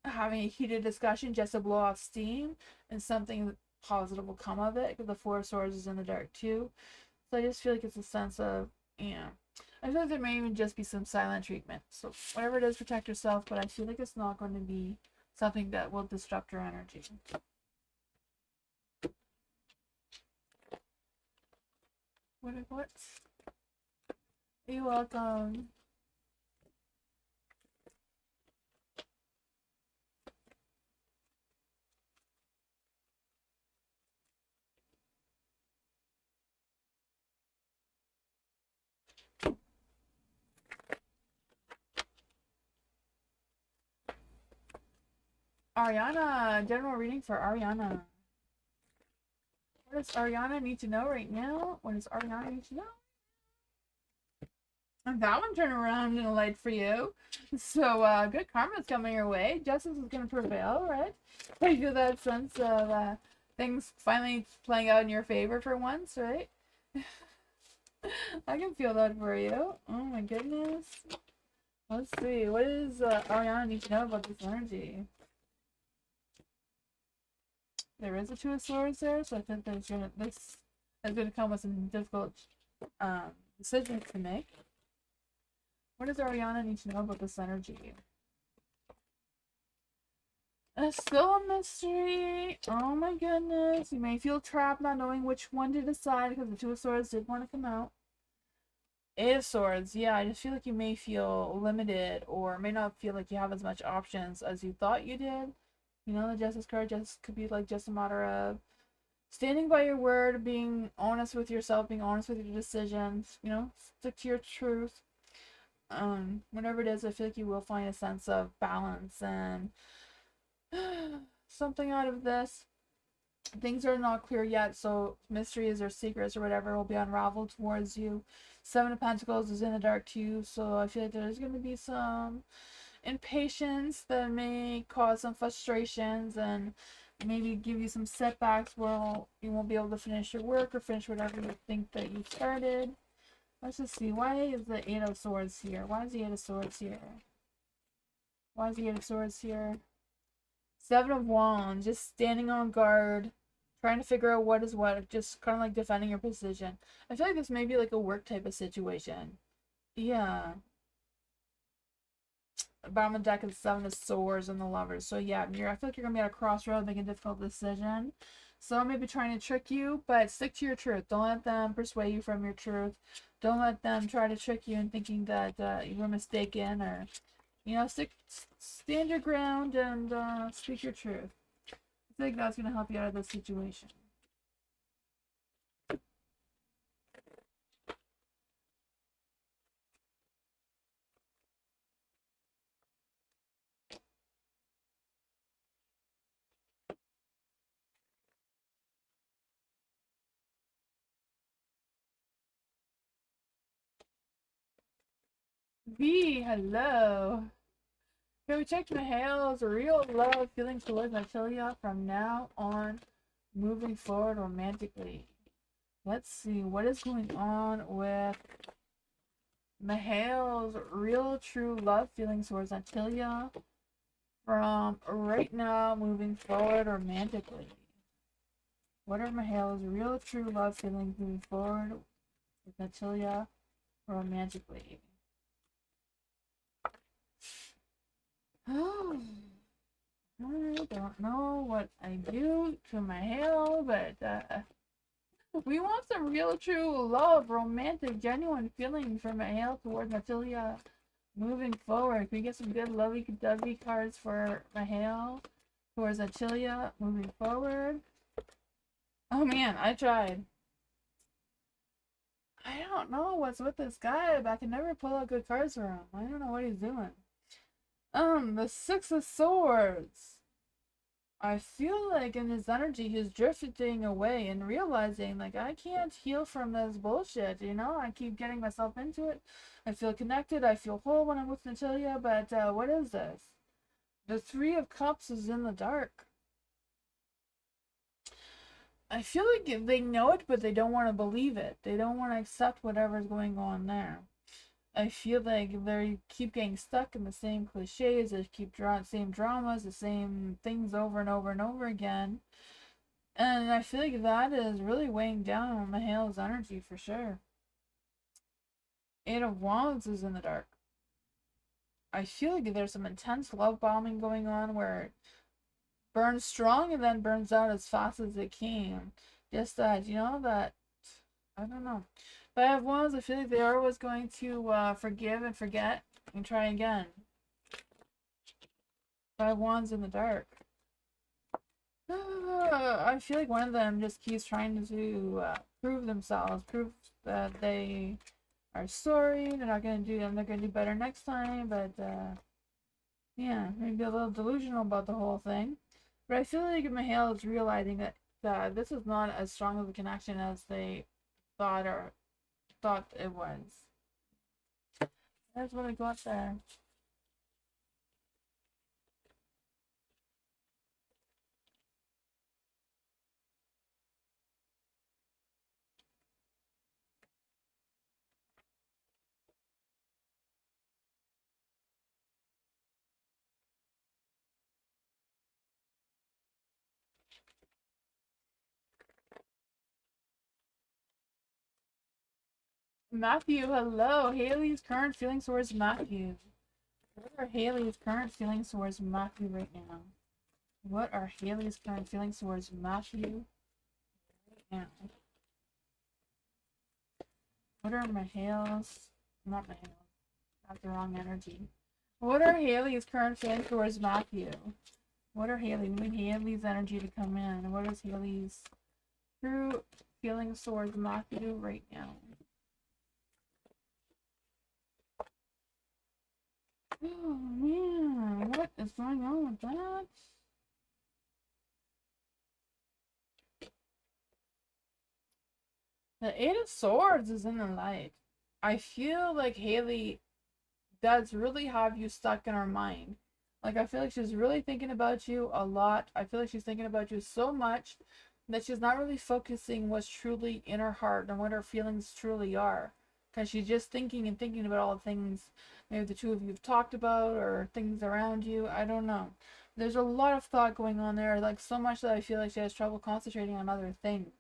having a heated discussion just to blow off steam, and something positive will come of it. Because the Four of Swords is in the dark too, so I just feel like it's a sense of, yeah. I feel like there may even just be some silent treatment. So whatever it is, protect yourself. But I feel like it's not going to be something that will disrupt your energy. What? You're welcome. Ariana, general reading for Ariana. What does Ariana need to know right now? What does Ariana need to know? And that one turned around in a light for you. So good karma's coming your way. Justice is gonna prevail, right? I feel that sense of things finally playing out in your favor for once, right? I can feel that for you. Oh my goodness. Let's see. What does Ariana need to know about this energy? There is a Two of Swords there, so I think this is gonna come with some difficult decisions to make. What does Ariana need to know about this energy? It's still a mystery. Oh my goodness. You may feel trapped not knowing which one to decide because the Two of Swords did want to come out. Eight of Swords. Yeah, I just feel like you may feel limited or may not feel like you have as much options as you thought you did. You know, the Justice card just could be like just a matter of standing by your word, being honest with yourself, being honest with your decisions, you know, stick to your truth. Whatever it is, I feel like you will find a sense of balance and something out of this. Things are not clear yet, so mysteries or secrets or whatever will be unraveled towards you. Seven of Pentacles is in the dark too, so I feel like there's going to be some impatience that may cause some frustrations and maybe give you some setbacks where you won't be able to finish your work or finish whatever you think that you started. Let's just see. Why is the Eight of Swords here? Why is the Eight of Swords here? Why is the Eight of Swords here? Seven of Wands, just standing on guard, Trying to figure out what is what, just kind of like defending your position. I feel like this may be like a work type of situation. Yeah. Bottom of the deck is Seven of Swords and the Lovers. So yeah, I feel like you're gonna be at a crossroad, making a difficult decision. So maybe trying to trick you, but stick to your truth. Don't let them persuade you from your truth. Don't let them try to trick you in thinking that you were mistaken, or stand your ground and speak your truth. I think that's gonna help you out of this situation. V, hello. Okay, we checked Mihail's real love feelings towards Natalia from now on, moving forward romantically. Let's see what is going on with Mihail's real true love feelings towards Natalia from right now, moving forward romantically. What are Mihail's real true love feelings moving forward with Natalia romantically? Oh, I don't know what I do to my hair, but we want some real, true love, romantic, genuine feelings from Mahale towards Natalia moving forward. Can we get some good lovey-dovey cards for Mahale towards Natalia moving forward? Oh man, I tried. I don't know what's with this guy, but I can never pull out good cards for him. I don't know what he's doing. The Six of Swords. I feel like in his energy, he's drifting away and realizing, like, I can't heal from this bullshit, I keep getting myself into it. I feel connected, I feel whole when I'm with Natalia, but what is this? The Three of Cups is in the dark. I feel like they know it, but they don't want to believe it. They don't want to accept whatever's going on there. I feel like they keep getting stuck in the same cliches, they keep drawing same dramas, the same things over and over and over again. And I feel like that is really weighing down on Mahale's energy for sure. Eight of Wands is in the dark. I feel like there's some intense love bombing going on where it burns strong and then burns out as fast as it came. Just that, that, I don't know. Five of Wands, I feel like they are always going to forgive and forget and try again. Five of Wands in the dark. I feel like one of them just keeps trying to prove themselves, prove that they are sorry, they're not going to do them, they're going to do better next time, but yeah, maybe a little delusional about the whole thing. But I feel like Mahale is realizing that this is not as strong of a connection as they thought it was. That's what I got there. Matthew, hello. Haley's current feelings towards Matthew. What are Haley's current feelings towards Matthew right now? What are Haley's current feelings towards Matthew right now? What are Mahale's, not Mahale's, that's the wrong energy. What are Haley's current feelings towards Matthew? What are Haley? We need Haley's energy to come in. What is Haley's true feelings towards Matthew right now? Oh man, what is going on with that? The Eight of Swords is in the light. I feel like Haley does really have you stuck in her mind. Like, I feel like she's really thinking about you a lot. I feel like she's thinking about you so much that she's not really focusing what's truly in her heart and what her feelings truly are. Because she's just thinking and thinking about all the things maybe the two of you have talked about or things around you. I don't know. There's a lot of thought going on there, like so much that I feel like she has trouble concentrating on other things.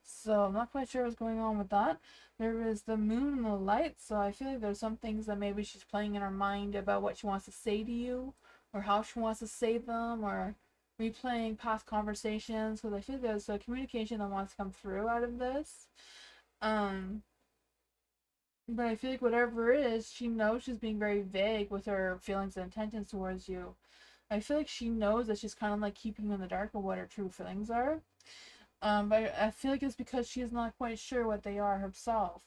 So I'm not quite sure what's going on with that. There is the moon and the light, so I feel like there's some things that maybe she's playing in her mind about what she wants to say to you, or how she wants to say them, or replaying past conversations. Because I feel like there's a communication that wants to come through out of this. Um, but I feel like whatever it is, she knows she's being very vague with her feelings and intentions towards you. I feel like she knows that she's kind of like keeping you in the dark of what her true feelings are. But I feel like it's because she's not quite sure what they are herself.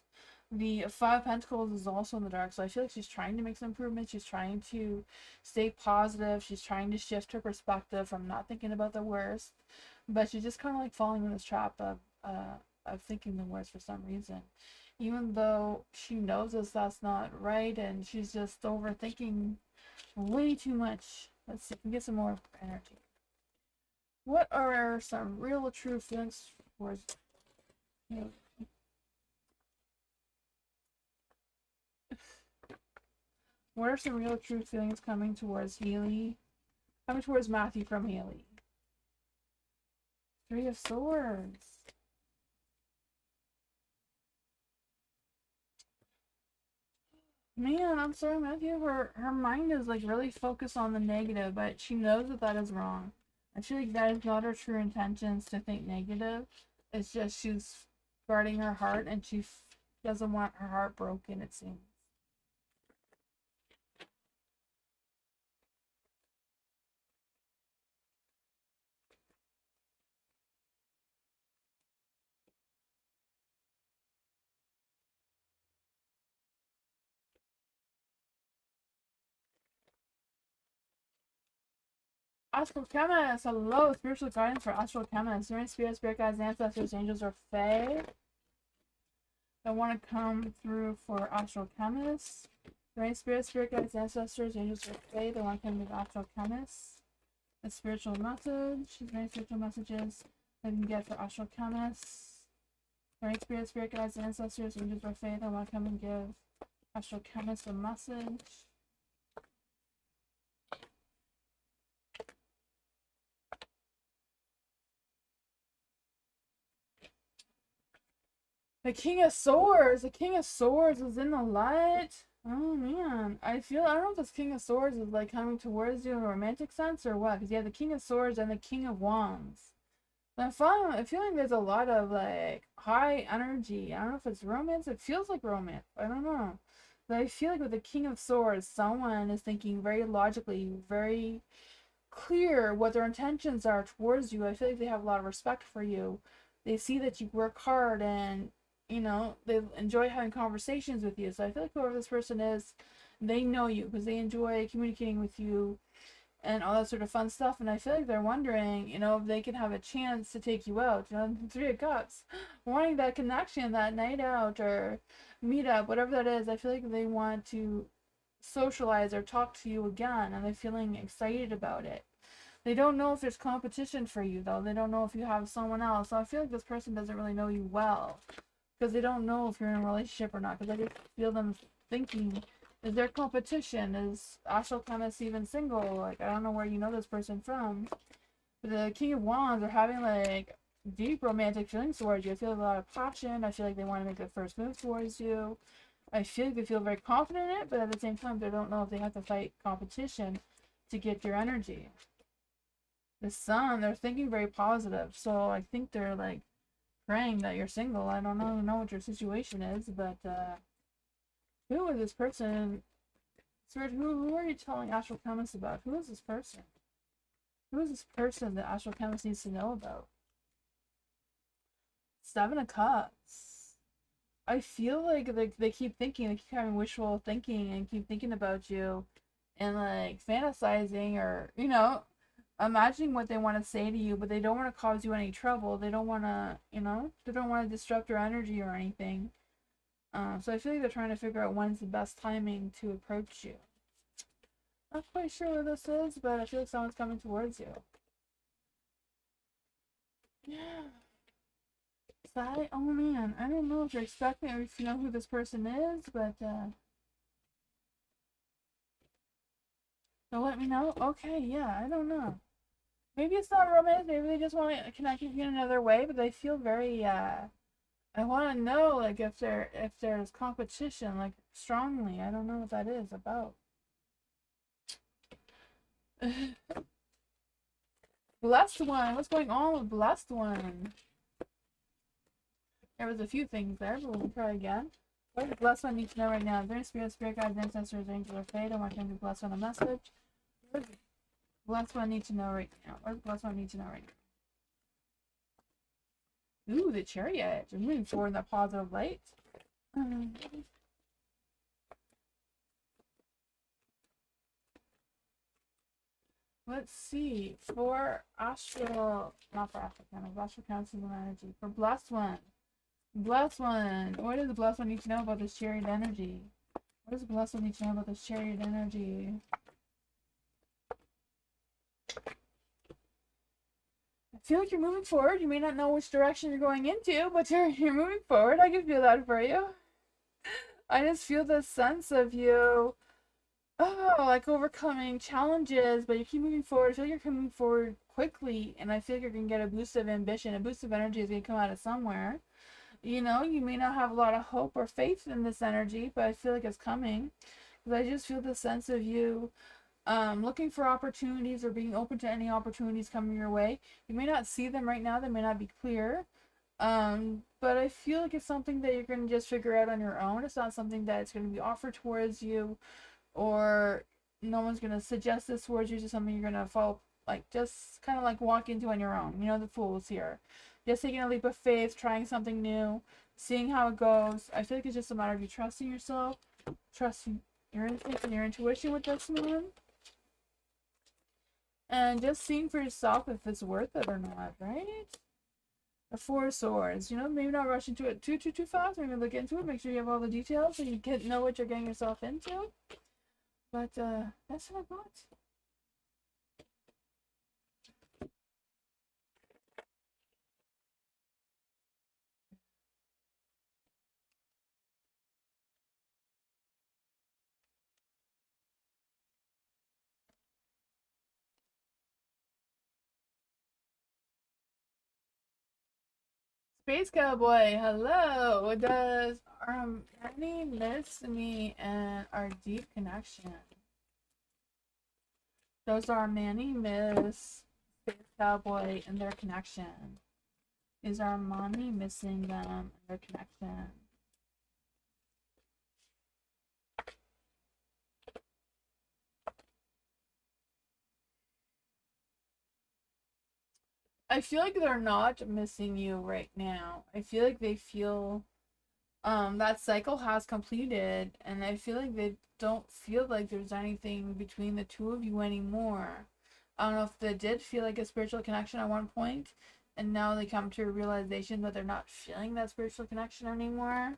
The Five of Pentacles is also in the dark, so I feel like she's trying to make some improvements. She's trying to stay positive. She's trying to shift her perspective from not thinking about the worst, but she's just kind of like falling in this trap of thinking the worst for some reason, even though she knows that's not right, and she's just overthinking way too much. Let's see if we can get some more energy. What are some real true feelings towards you? What are some real true feelings coming towards Haley? Coming towards Matthew from Haley. Three of Swords. Man, I'm sorry, Matthew. Her mind is like really focused on the negative, but she knows that that is wrong. I feel like that is not her true intentions to think negative. It's just she's guarding her heart, and she doesn't want her heart broken, it seems. Astral Chemist! Hello! Spiritual guidance for Astral Chemist. During spirit guides, ancestors, angels, or fae that want to come through for Astral Chemist. During spirit guides, ancestors, angels, or fae that want to come with Astral Chemist. A spiritual message. During spiritual messages that you can get for Astral Chemist. During spirit guides, ancestors, angels, or fae that want to come and give Astral Chemist a message. The King of Swords! The King of Swords is in the light! Oh man, I don't know if this King of Swords is like coming towards you in a romantic sense or what, because you have the King of Swords and the King of Wands. I'm feeling there's a lot of like high energy. I don't know if it's romance, it feels like romance, I don't know. But I feel like with the King of Swords, someone is thinking very logically, very clear what their intentions are towards you. I feel like they have a lot of respect for you. They see that you work hard, and they enjoy having conversations with you. So I feel like whoever this person is, they know you because they enjoy communicating with you and all that sort of fun stuff. And I feel like they're wondering, if they can have a chance to take you out. Three of Cups, wanting that connection, that night out or meet up, whatever that is. I feel like they want to socialize or talk to you again, and they're feeling excited about it. They don't know if there's competition for you, though. They don't know if you have someone else. So I feel like this person doesn't really know you well, because they don't know if you're in a relationship or not. Because I just feel them thinking, is there competition? Is Astral Chemist even single? Like, I don't know where you know this person from. But the King of Wands are having like deep romantic feelings towards you. I feel a lot of passion. I feel like they want to make the first move towards you. I feel like they feel very confident in it, but at the same time, they don't know if they have to fight competition to get your energy. The Sun, they're thinking very positive, so I think they're like praying that you're single. I don't know what your situation is, but who is this person? Spirit, who are you telling Astral Chemist about? Who is this person? Who is this person that Astral Chemist needs to know about? Seven of Cups. I feel like they keep thinking, they keep having wishful thinking and keep thinking about you and like fantasizing or, imagining what they want to say to you, but they don't want to cause you any trouble. They don't want to, they don't want to disrupt your energy or anything. So I feel like they're trying to figure out when's the best timing to approach you. Not quite sure what this is, but I feel like someone's coming towards you. Yeah. Oh man, I don't know if you're expecting or if you know who this person is, but So let me know. Okay, yeah, I don't know. Maybe it's not romance. Maybe they just want to connect with you in another way. But they feel very. I want to know like if there's competition like strongly. I don't know what that is about. Blessed one. What's going on with blessed one? There was a few things there, but we'll try again. What does blessed one need to know right now? Is there a spirit guides, ancestors, angels, or fate? I want them to bless on a message. What does blessed one need to know right now? What does blessed one need to know right now? Ooh, the chariot. You're moving forward in that positive light. Let's see. For astral, not for African, astral council of energy. For blessed one. Blessed one. What does the blessed one need to know about this chariot energy? What does the blessed one need to know about this chariot energy? I feel like you're moving forward. You may not know which direction you're going into, but you're moving forward. I can feel that for you. I just feel this sense of you, oh, like overcoming challenges, but you keep moving forward. I feel like you're coming forward quickly, and I feel like you're gonna get a boost of ambition. A boost of energy is gonna come out of somewhere. You know, you may not have a lot of hope or faith in this energy, but I feel like it's coming. Because I just feel the sense of you looking for opportunities or being open to any opportunities coming your way. You may not see them right now, they may not be clear. But I feel like it's something that you're going to just figure out on your own. It's not something that's going to be offered towards you, or no one's going to suggest this towards you. It's just something you're going to follow, like just kind of like walk into on your own. You know, the fools here. Just taking a leap of faith, trying something new, seeing how it goes. I feel like it's just a matter of you trusting yourself, trusting your instinct and your intuition with this one, and just seeing for yourself if it's worth it or not, right? The Four of Swords. You know, maybe not rush into it too fast. Maybe look into it. Make sure you have all the details so you can know what you're getting yourself into. But that's what I got. Space Cowboy, hello. Does Armani miss me and our deep connection? Does Armani miss Space Cowboy and their connection? Is Armani missing them and their connection? I feel like they're not missing you right now. I feel like they feel that cycle has completed, and I feel like they don't feel like there's anything between the two of you anymore. I don't know if they did feel like a spiritual connection at one point, and now they come to a realization that they're not feeling that spiritual connection anymore.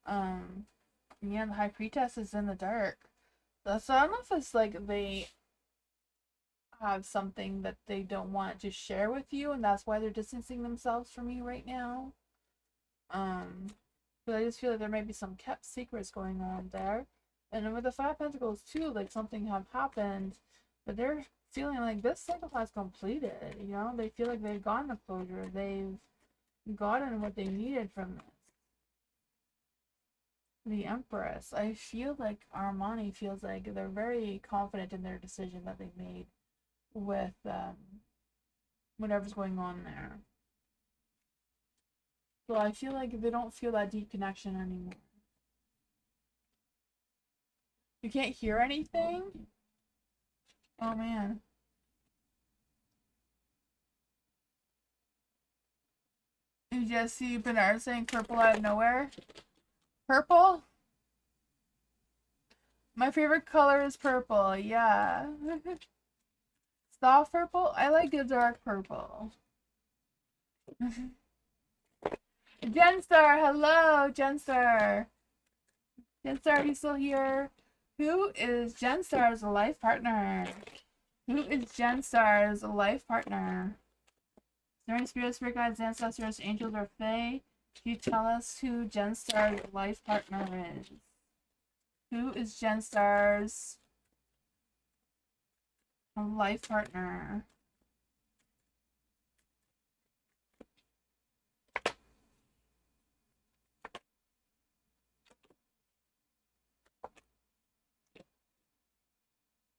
Yeah, the High Priestess is in the dark. So I don't know if it's like they have something that they don't want to share with you, and that's why they're distancing themselves from you right now. But I just feel like there might be some kept secrets going on there. And then with the Five Pentacles too, like something have happened, but they're feeling like this cycle has completed. You know, they feel like they've gotten a closure. They've gotten what they needed from this. The Empress. I feel like Armani feels like they're very confident in their decision that they've made with whatever's going on there. So I feel like they don't feel that deep connection anymore. You can't hear anything? Oh man. You just see Bernard saying purple out of nowhere? Purple? My favorite color is purple, yeah. Soft purple? I like a dark purple. Jenstar, hello, Jenstar. Jenstar, are you still here? Who is Jenstar's life partner? Who is Jenstar's life partner? Is there any spirit guides, ancestors, angels, or fae? Can you tell us who Jenstar's life partner is? Who is Jenstar's A life partner.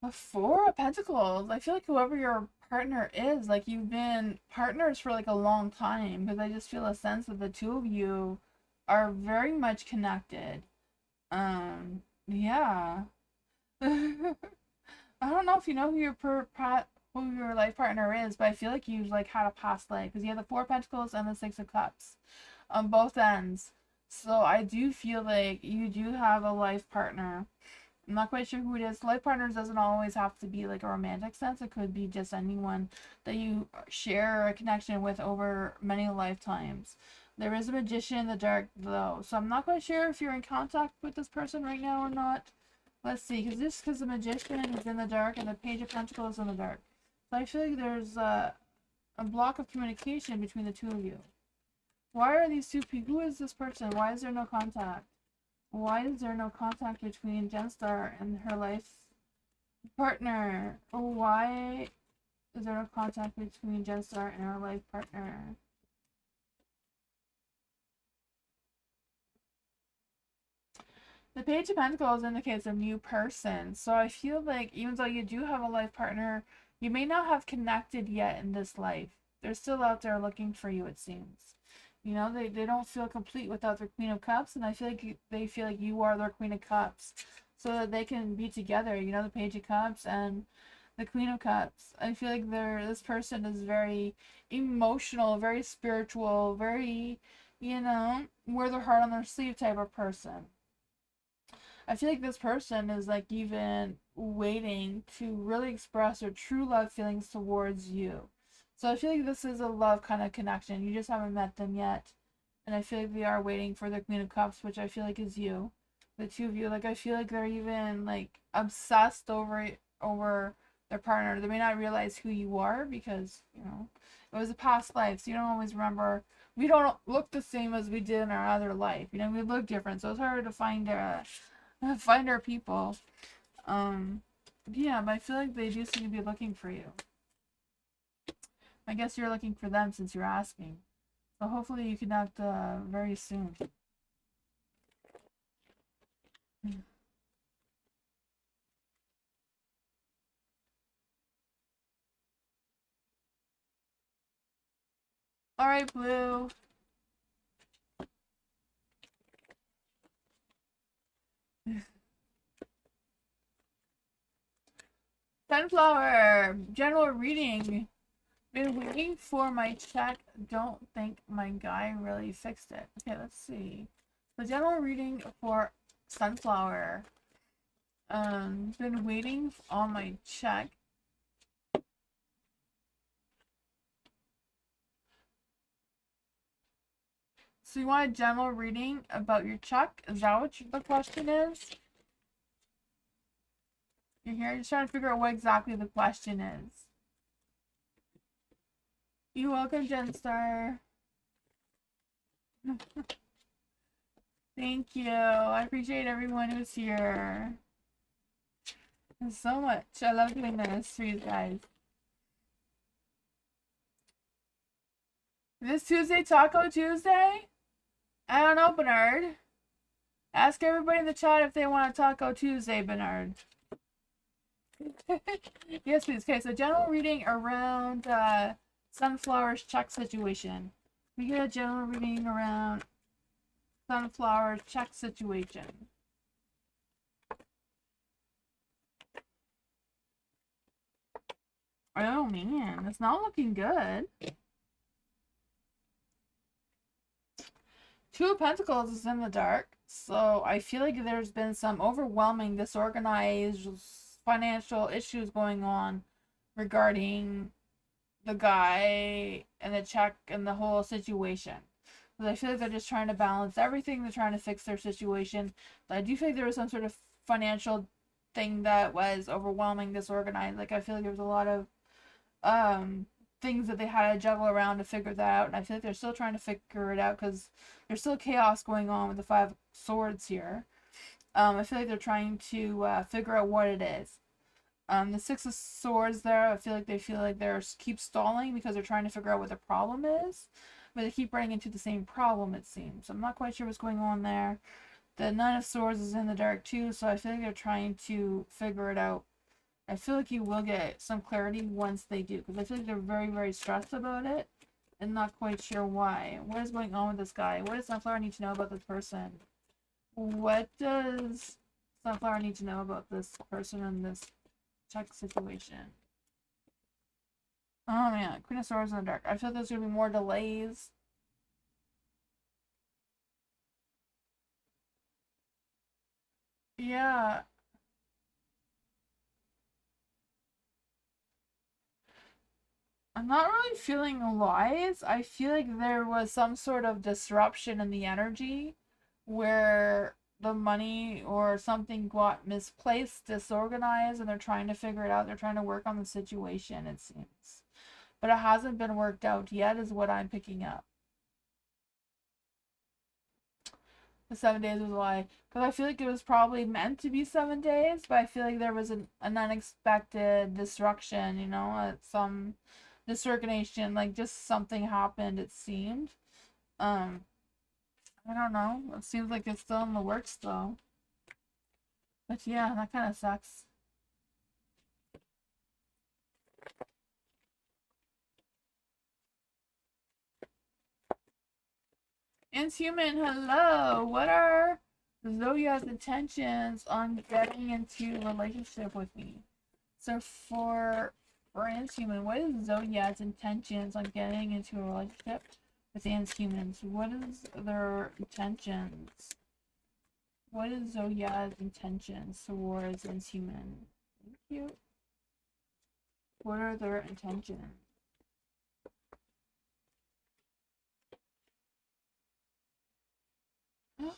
A Four of Pentacles. I feel like whoever your partner is, like you've been partners for like a long time, because I just feel a sense that the two of you are very much connected. Yeah. I don't know if you know who who your life partner is, but I feel like you've like had a past life, because you have the Four of Pentacles and the Six of Cups on both ends. So I do feel like you do have a life partner. I'm not quite sure who it is. Life partners doesn't always have to be like a romantic sense. It could be just anyone that you share a connection with over many lifetimes. There is a magician in the dark though, so I'm not quite sure if you're in contact with this person right now or not. Let's see, because the magician is in the dark and the Page of Pentacles is in the dark. So I feel like there's a block of communication between the two of you. Why are these two people? Who is this person? Why is there no contact? Why is there no contact between Genstar and her life partner? Why is there no contact between Genstar and her life partner? The Page of Pentacles indicates a new person. So I feel like even though you do have a life partner, you may not have connected yet in this life. They're still out there looking for you, it seems. You know, they don't feel complete without their Queen of Cups, and I feel like they feel like you are their Queen of Cups, so that they can be together. You know, the Page of Cups and the Queen of Cups. I feel like this person is very emotional, very spiritual, very, you know, wear their heart on their sleeve type of person. I feel like this person is like even waiting to really express their true love feelings towards you. So I feel like this is a love kind of connection. You just haven't met them yet. And I feel like they are waiting for their Queen of Cups, which I feel like is you. The two of you. Like I feel like they're even like obsessed over their partner. They may not realize who you are because, you know, it was a past life, so you don't always remember. We don't look the same as we did in our other life. You know, we look different, so it's harder to find our people. Yeah, but I feel like they do seem to be looking for you. I guess you're looking for them since you're asking. So hopefully you connect very soon. Alright, Blue. Sunflower, general reading. Been waiting for my check. Don't think my guy really fixed it. Okay, let's see. The general reading for Sunflower. Been waiting on my check. So you want a general reading about your check? Is that what the question is? You're here just trying to figure out what exactly the question is. You're welcome, Genstar. Thank you. I appreciate everyone who's here. So much. I love doing this for you guys. This Tuesday, Taco Tuesday? I don't know, Bernard. Ask everybody in the chat if they want a Taco Tuesday, Bernard. Yes, please. Okay, so general reading around Sunflower's check situation. We get a general reading around Sunflower's check situation. Oh man, it's not looking good. Two of Pentacles is in the dark, so I feel like there's been some overwhelming, disorganized financial issues going on regarding the guy and the check and the whole situation. Because I feel like they're just trying to balance everything. They're trying to fix their situation. But I do feel like there was some sort of financial thing that was overwhelming, disorganized. Like I feel like there was a lot of things that they had to juggle around to figure that out, and I feel like they're still trying to figure it out because there's still chaos going on with the Five Swords here. I feel like they're trying to figure out what it is. The Six of Swords there, I feel like they they're keep stalling because they're trying to figure out what the problem is, but they keep running into the same problem, it seems. So I'm not quite sure what's going on there. The Nine of Swords is in the dark too, so I feel like they're trying to figure it out. I feel like you will get some clarity once they do, because I feel like they're very, very stressed about it and not quite sure why. What is going on with this guy? What does Sunflower need to know about this person? What does Sunflower need to know about this person and this check situation? Oh man, Queen of Swords in the dark. I feel like there's gonna be more delays. Yeah, I'm not really feeling lies. I feel like there was some sort of disruption in the energy where the money or something got misplaced, disorganized, and they're trying to figure it out. They're trying to work on the situation, it seems. But it hasn't been worked out yet, is what I'm picking up. The 7 days was a lie. Because I feel like it was probably meant to be 7 days, but I feel like there was an unexpected destruction, you know, some disorganization, like just something happened, it seemed. Um, I don't know. It seems like it's still in the works though. But yeah, that kind of sucks. Inhuman, hello. What are Zodiac's intentions on getting into a relationship with me? So for Inhuman, what is Zodiac's intentions on getting into a relationship with Inhumans? What is their intentions? What is Zodiac's intentions towards Inhuman? Thank you. What are their intentions?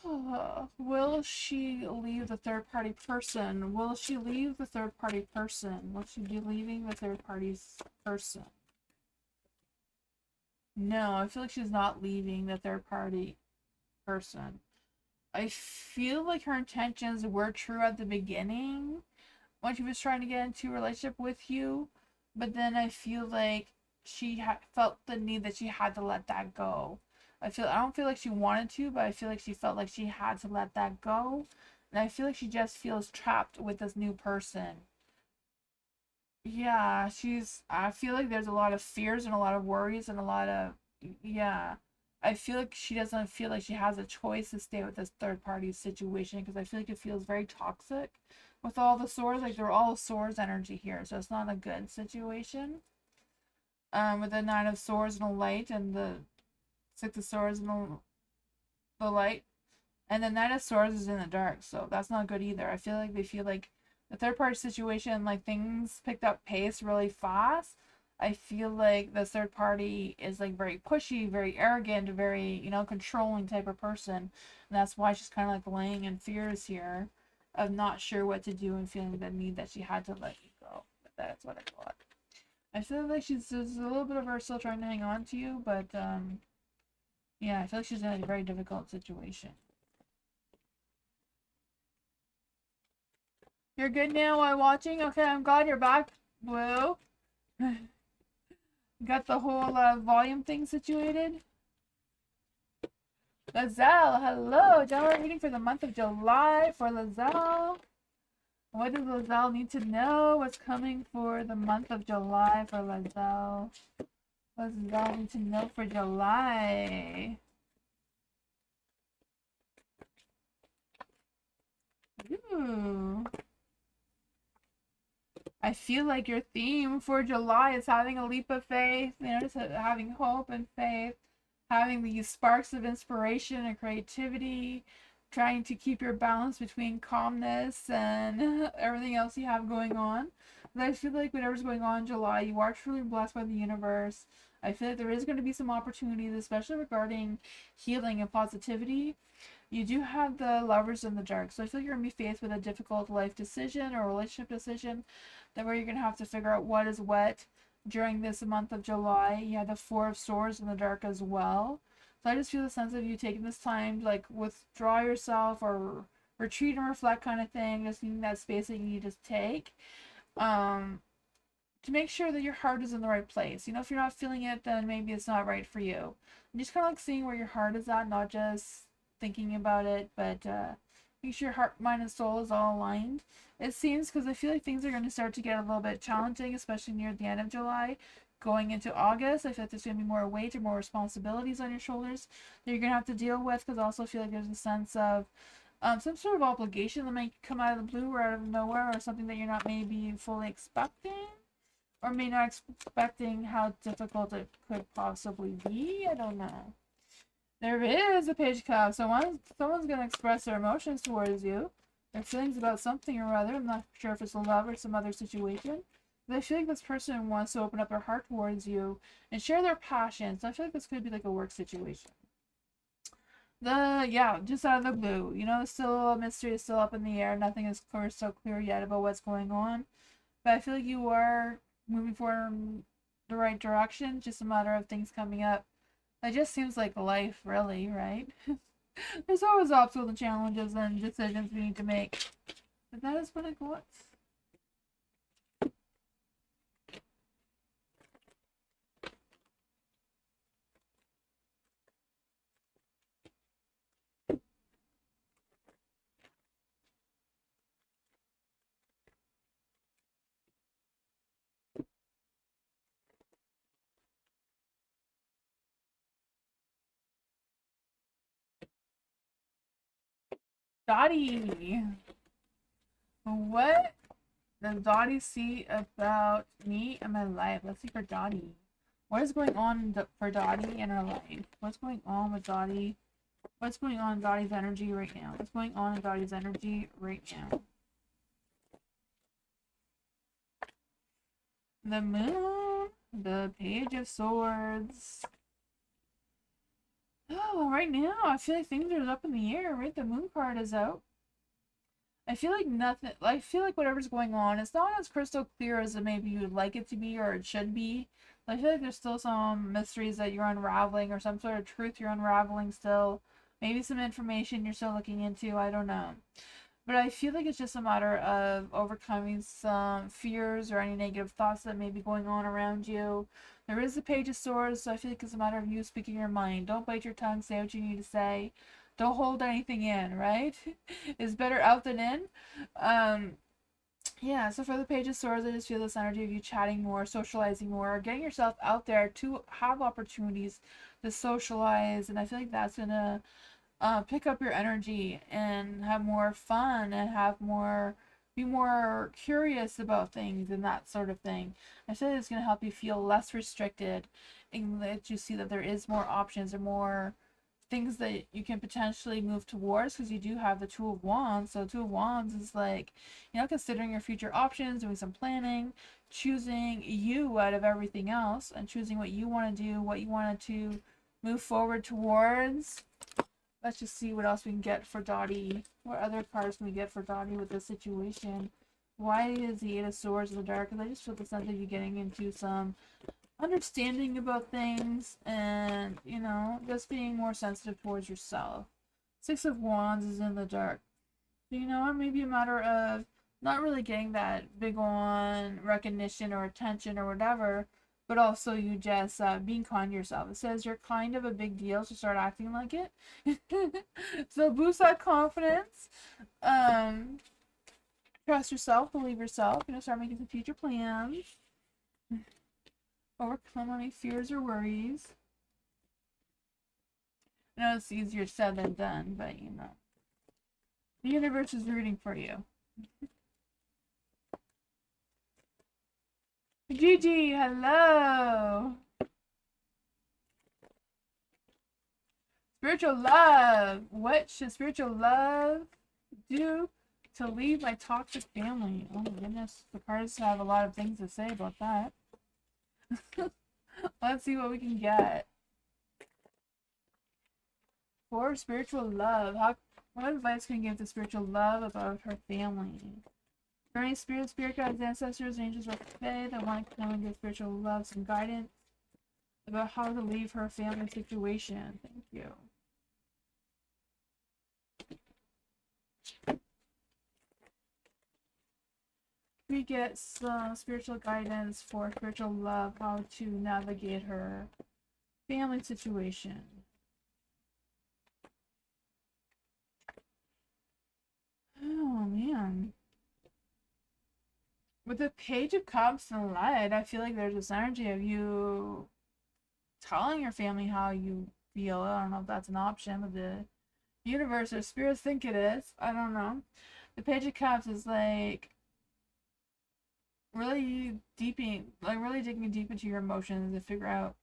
Oh, will she leave the third party person? Will she leave the third party person? Will she be leaving the third party's person? No, I feel like she's not leaving the third party person. I feel like her intentions were true at the beginning when she was trying to get into a relationship with you, but then I feel like she felt the need that she had to let that go. I don't feel like she wanted to, but I feel like she felt like she had to let that go. And I feel like she just feels trapped with this new person. Yeah, I feel like there's a lot of fears and a lot of worries and a lot of, yeah. I feel like she doesn't feel like she has a choice to stay with this third party situation because I feel like it feels very toxic with all the swords. Like they're all swords energy here, so it's not a good situation. With the Nine of Swords and a light and the Six of Swords and the light. And the Knight of Swords is in the dark, so that's not good either. I feel like they feel like the third party situation, like things picked up pace really fast. I feel like the third party is like very pushy, very arrogant, very, controlling type of person. And that's why she's kind of like laying in fears here of not sure what to do and feeling the need that she had to let you go. But that's what I thought. I feel like there's a little bit of her still trying to hang on to you, but yeah, I feel like she's in a very difficult situation. You're good now while watching? Okay, I'm glad you're back, Blue. Got the whole volume thing situated? Lazelle, hello! General reading for the month of July for Lazelle. What does Lazelle need to know? What's coming for the month of July for Lazelle? What does Lazelle need to know for July? Ooh. I feel like your theme for July is having a leap of faith, just having hope and faith, having these sparks of inspiration and creativity, trying to keep your balance between calmness and everything else you have going on. But I feel like whatever's going on in July, you are truly blessed by the universe. I feel like there is going to be some opportunities, especially regarding healing and positivity. You do have the Lovers in the dark, so I feel like you're going to be faced with a difficult life decision or relationship decision where you're going to have to figure out what is what during this month of July. You have the Four of Swords in the dark as well. So I just feel the sense of you taking this time to like withdraw yourself or retreat and reflect kind of thing, just needing that space that you need to take. Um, to make sure that your heart is in the right place. You know, if you're not feeling it, then maybe it's not right for you. And just kind of like seeing where your heart is at, not just thinking about it, but make sure your heart, mind, and soul is all aligned. It seems, because I feel like things are going to start to get a little bit challenging, especially near the end of July. Going into August, I feel like there's going to be more weight or more responsibilities on your shoulders that you're going to have to deal with, because I also feel like there's a sense of some sort of obligation that might come out of the blue or out of nowhere, or something that you're not maybe fully expecting, or may not expecting how difficult it could possibly be. I don't know. There is a page of cups. Someone's going to express their emotions towards you. Their feelings about something or other. I'm not sure if it's a love or some other situation. But I feel like this person wants to open up their heart towards you and share their passion. So I feel like this could be like a work situation. Yeah, just out of the blue. You know, still a mystery is still up in the air. Nothing is so clear yet about what's going on. But I feel like you are moving forward in the right direction. Just a matter of things coming up. It just seems like life, really, right? There's always obstacles and challenges and decisions we need to make. But that is what it was. Dottie! What does Dottie see about me and my life? Let's see for Dottie. What is going on for Dottie in her life? What's going on with Dottie? What's going on in Dottie's energy right now? What's going on in Dottie's energy right now? The moon, the page of swords. Oh, right now I feel like things are up in the air, right? The moon card is out. I feel like nothing, I feel like whatever's going on, it's not as crystal clear as maybe you would like it to be or it should be. I feel like there's still some mysteries that you're unraveling, or some sort of truth you're unraveling still. Maybe some information you're still looking into, I don't know. But I feel like it's just a matter of overcoming some fears or any negative thoughts that may be going on around you. There is the Page of Swords, so I feel like it's a matter of you speaking your mind. Don't bite your tongue, say what you need to say. Don't hold anything in, right? It's better out than in. Um, yeah, so for the Page of Swords, I just feel this energy of you chatting more, socializing more, getting yourself out there to have opportunities to socialize, and I feel like that's gonna pick up your energy and have more fun and be more curious about things and that sort of thing. I feel like it's going to help you feel less restricted and let you see that there is more options or more things that you can potentially move towards, because you do have the Two of Wands. So Two of Wands is like, you know, considering your future options, doing some planning, choosing you out of everything else, and choosing what you want to do, what you want to move forward towards. Let's just see what else we can get for Dottie. What other cards can we get for Dottie with this situation? Why is the Eight of Swords in the dark? Because I just feel the sense of you getting into some understanding about things and, you know, just being more sensitive towards yourself. Six of Wands is in the dark. So, you know, it may be a matter of not really getting that big on recognition or attention or whatever, but also you just being kind to yourself. It says you're kind of a big deal, so start acting like it. So boost that confidence. Um, Trust yourself, believe yourself. You know, start making some future plans. Overcome any fears or worries. I know it's easier said than done, but you know, the universe is rooting for you. Gigi, hello. Spiritual love. What should spiritual love do to leave my toxic family? Oh my goodness, the cards have a lot of things to say about that. Let's see what we can get. For spiritual love, what advice can you give to spiritual love about her family? For any spirit guides, ancestors, angels, or fae that want to come and give spiritual love some guidance about how to leave her family situation. Thank you. we get some spiritual guidance for spiritual love, how to navigate her family situation. Oh man. With the Page of Cups and Light, I feel like there's this energy of you telling your family how you feel. I don't know if that's an option, but the universe or spirits think it is. I don't know. The Page of Cups is like really really digging deep into your emotions to figure out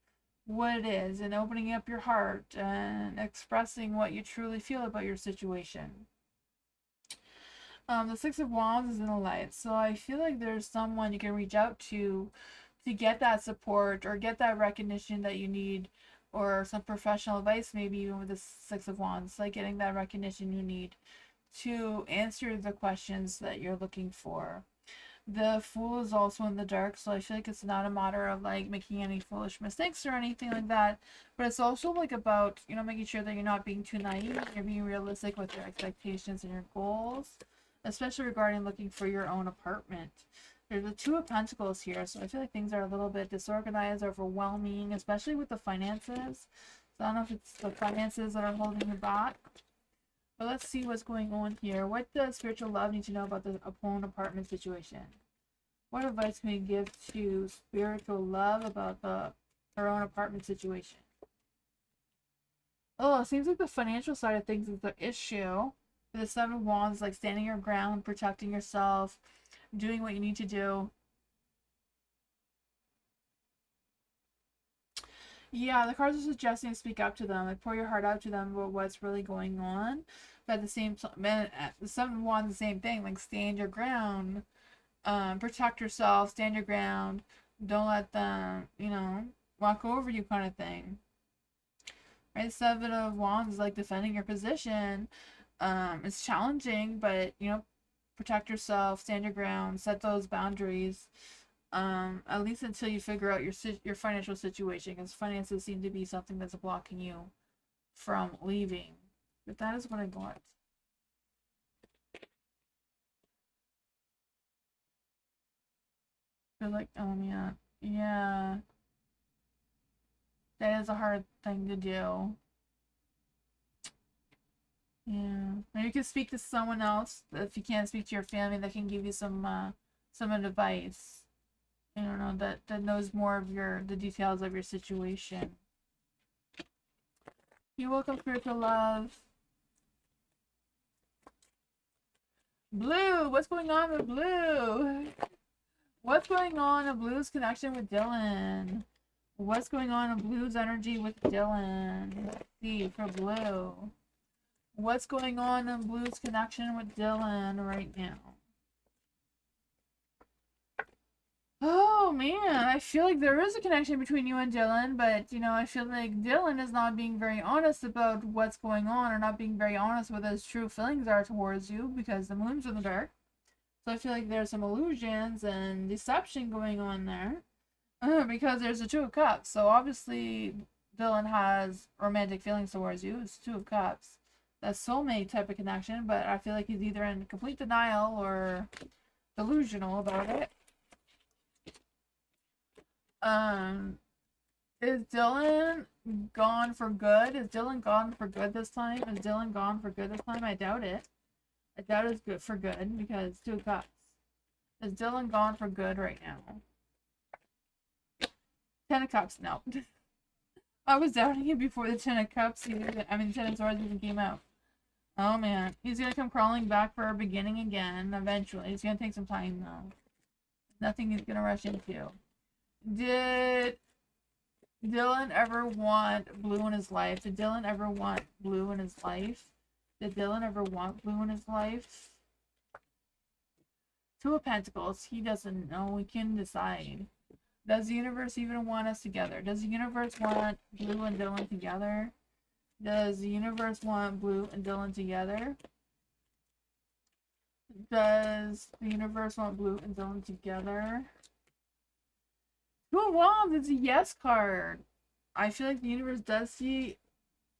what it is and opening up your heart and expressing what you truly feel about your situation. The Six of Wands is in the light, so I feel like there's someone you can reach out to get that support or get that recognition that you need, or some professional advice, maybe even with the Six of Wands, like getting that recognition you need to answer the questions that you're looking for. The Fool is also in the dark, so I feel like it's not a matter of like making any foolish mistakes or anything like that, but it's also like about, you know, making sure that you're not being too naive, you're being realistic with your expectations and your goals, especially regarding looking for your own apartment. There's the Two of Pentacles here, so I feel like things are a little bit disorganized, overwhelming, especially with the finances. So I don't know if it's the finances that are holding you back. But let's see what's going on here. What does spiritual love need to know about the own apartment situation? What advice can we give to spiritual love about her own apartment situation? Oh, it seems like the financial side of things is the issue. The Seven of Wands, like standing your ground, protecting yourself, doing what you need to do. Yeah, the cards are suggesting to speak up to them, like pour your heart out to them about what's really going on. But at the same time, the Seven of Wands, the same thing, like stand your ground, protect yourself, stand your ground, don't let them, you know, walk over you, kind of thing. Right? Seven of Wands is like defending your position. It's challenging, but you know, protect yourself, stand your ground, set those boundaries. At least until you figure out your financial situation, because finances seem to be something that's blocking you from leaving. But that is what I got. Feel like, oh man, yeah, that is a hard thing to do. Yeah, maybe you can speak to someone else if you can't speak to your family that can give you some advice. I don't know, that knows more of the details of your situation. You're welcome, spiritual love. Blue, what's going on with Blue? What's going on in Blue's connection with Dylan? What's going on in Blue's energy with Dylan? Let's see, for Blue. What's going on in Blue's connection with Dylan right now? Oh man, I feel like there is a connection between you and Dylan, but you know, I feel like Dylan is not being very honest about what's going on, or not being very honest with his true feelings are towards you, because the moon's in the dark. So I feel like there's some illusions and deception going on there. Because there's a Two of Cups. So obviously Dylan has romantic feelings towards you. It's Two of Cups. That's soulmate type of connection, but I feel like he's either in complete denial or delusional about it. Is Dylan gone for good? Is Dylan gone for good this time? Is Dylan gone for good this time? I doubt it. I doubt it's good for good, because Two of Cups. Is Dylan gone for good right now? Ten of Cups, no. I was doubting it before the Ten of Cups, the Ten of Swords even came out. Oh man, he's gonna come crawling back for a beginning again, eventually. It's gonna take some time though. Nothing he's gonna rush into. Did Dylan ever want Blue in his life? Did Dylan ever want Blue in his life? Did Dylan ever want Blue in his life? Two of Pentacles, he doesn't know, he can decide. Does the universe even want us together? Does the universe want Blue and Dylan together? Does the universe want Blue and Dylan together? Does the universe want Blue and Dylan together? Two of Wands, it's a yes card. I feel like the universe does see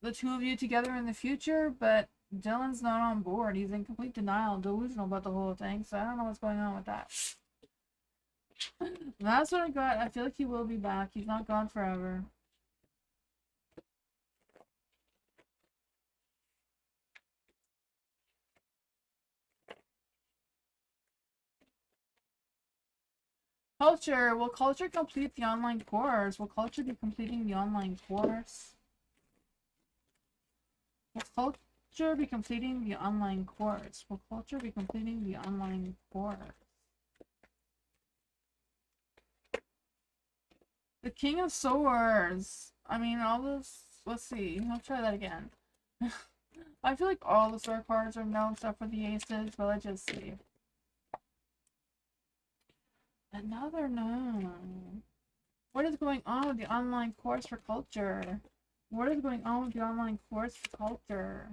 the two of you together in the future, but Dylan's not on board. He's in complete denial, delusional about the whole thing, so I don't know what's going on with that. That's what I got. I feel like he will be back. He's not gone forever. Culture. Will Culture complete the online course? Will Culture be completing the online course? Will Culture be completing the online course? Will Culture be completing the online course? The King of Swords. I mean, all this. Let's see. I'll try that again. I feel like all the sword cards are known except for the aces, but let's just see. Another no. What is going on with the online course for Culture? What is going on with the online course for Culture?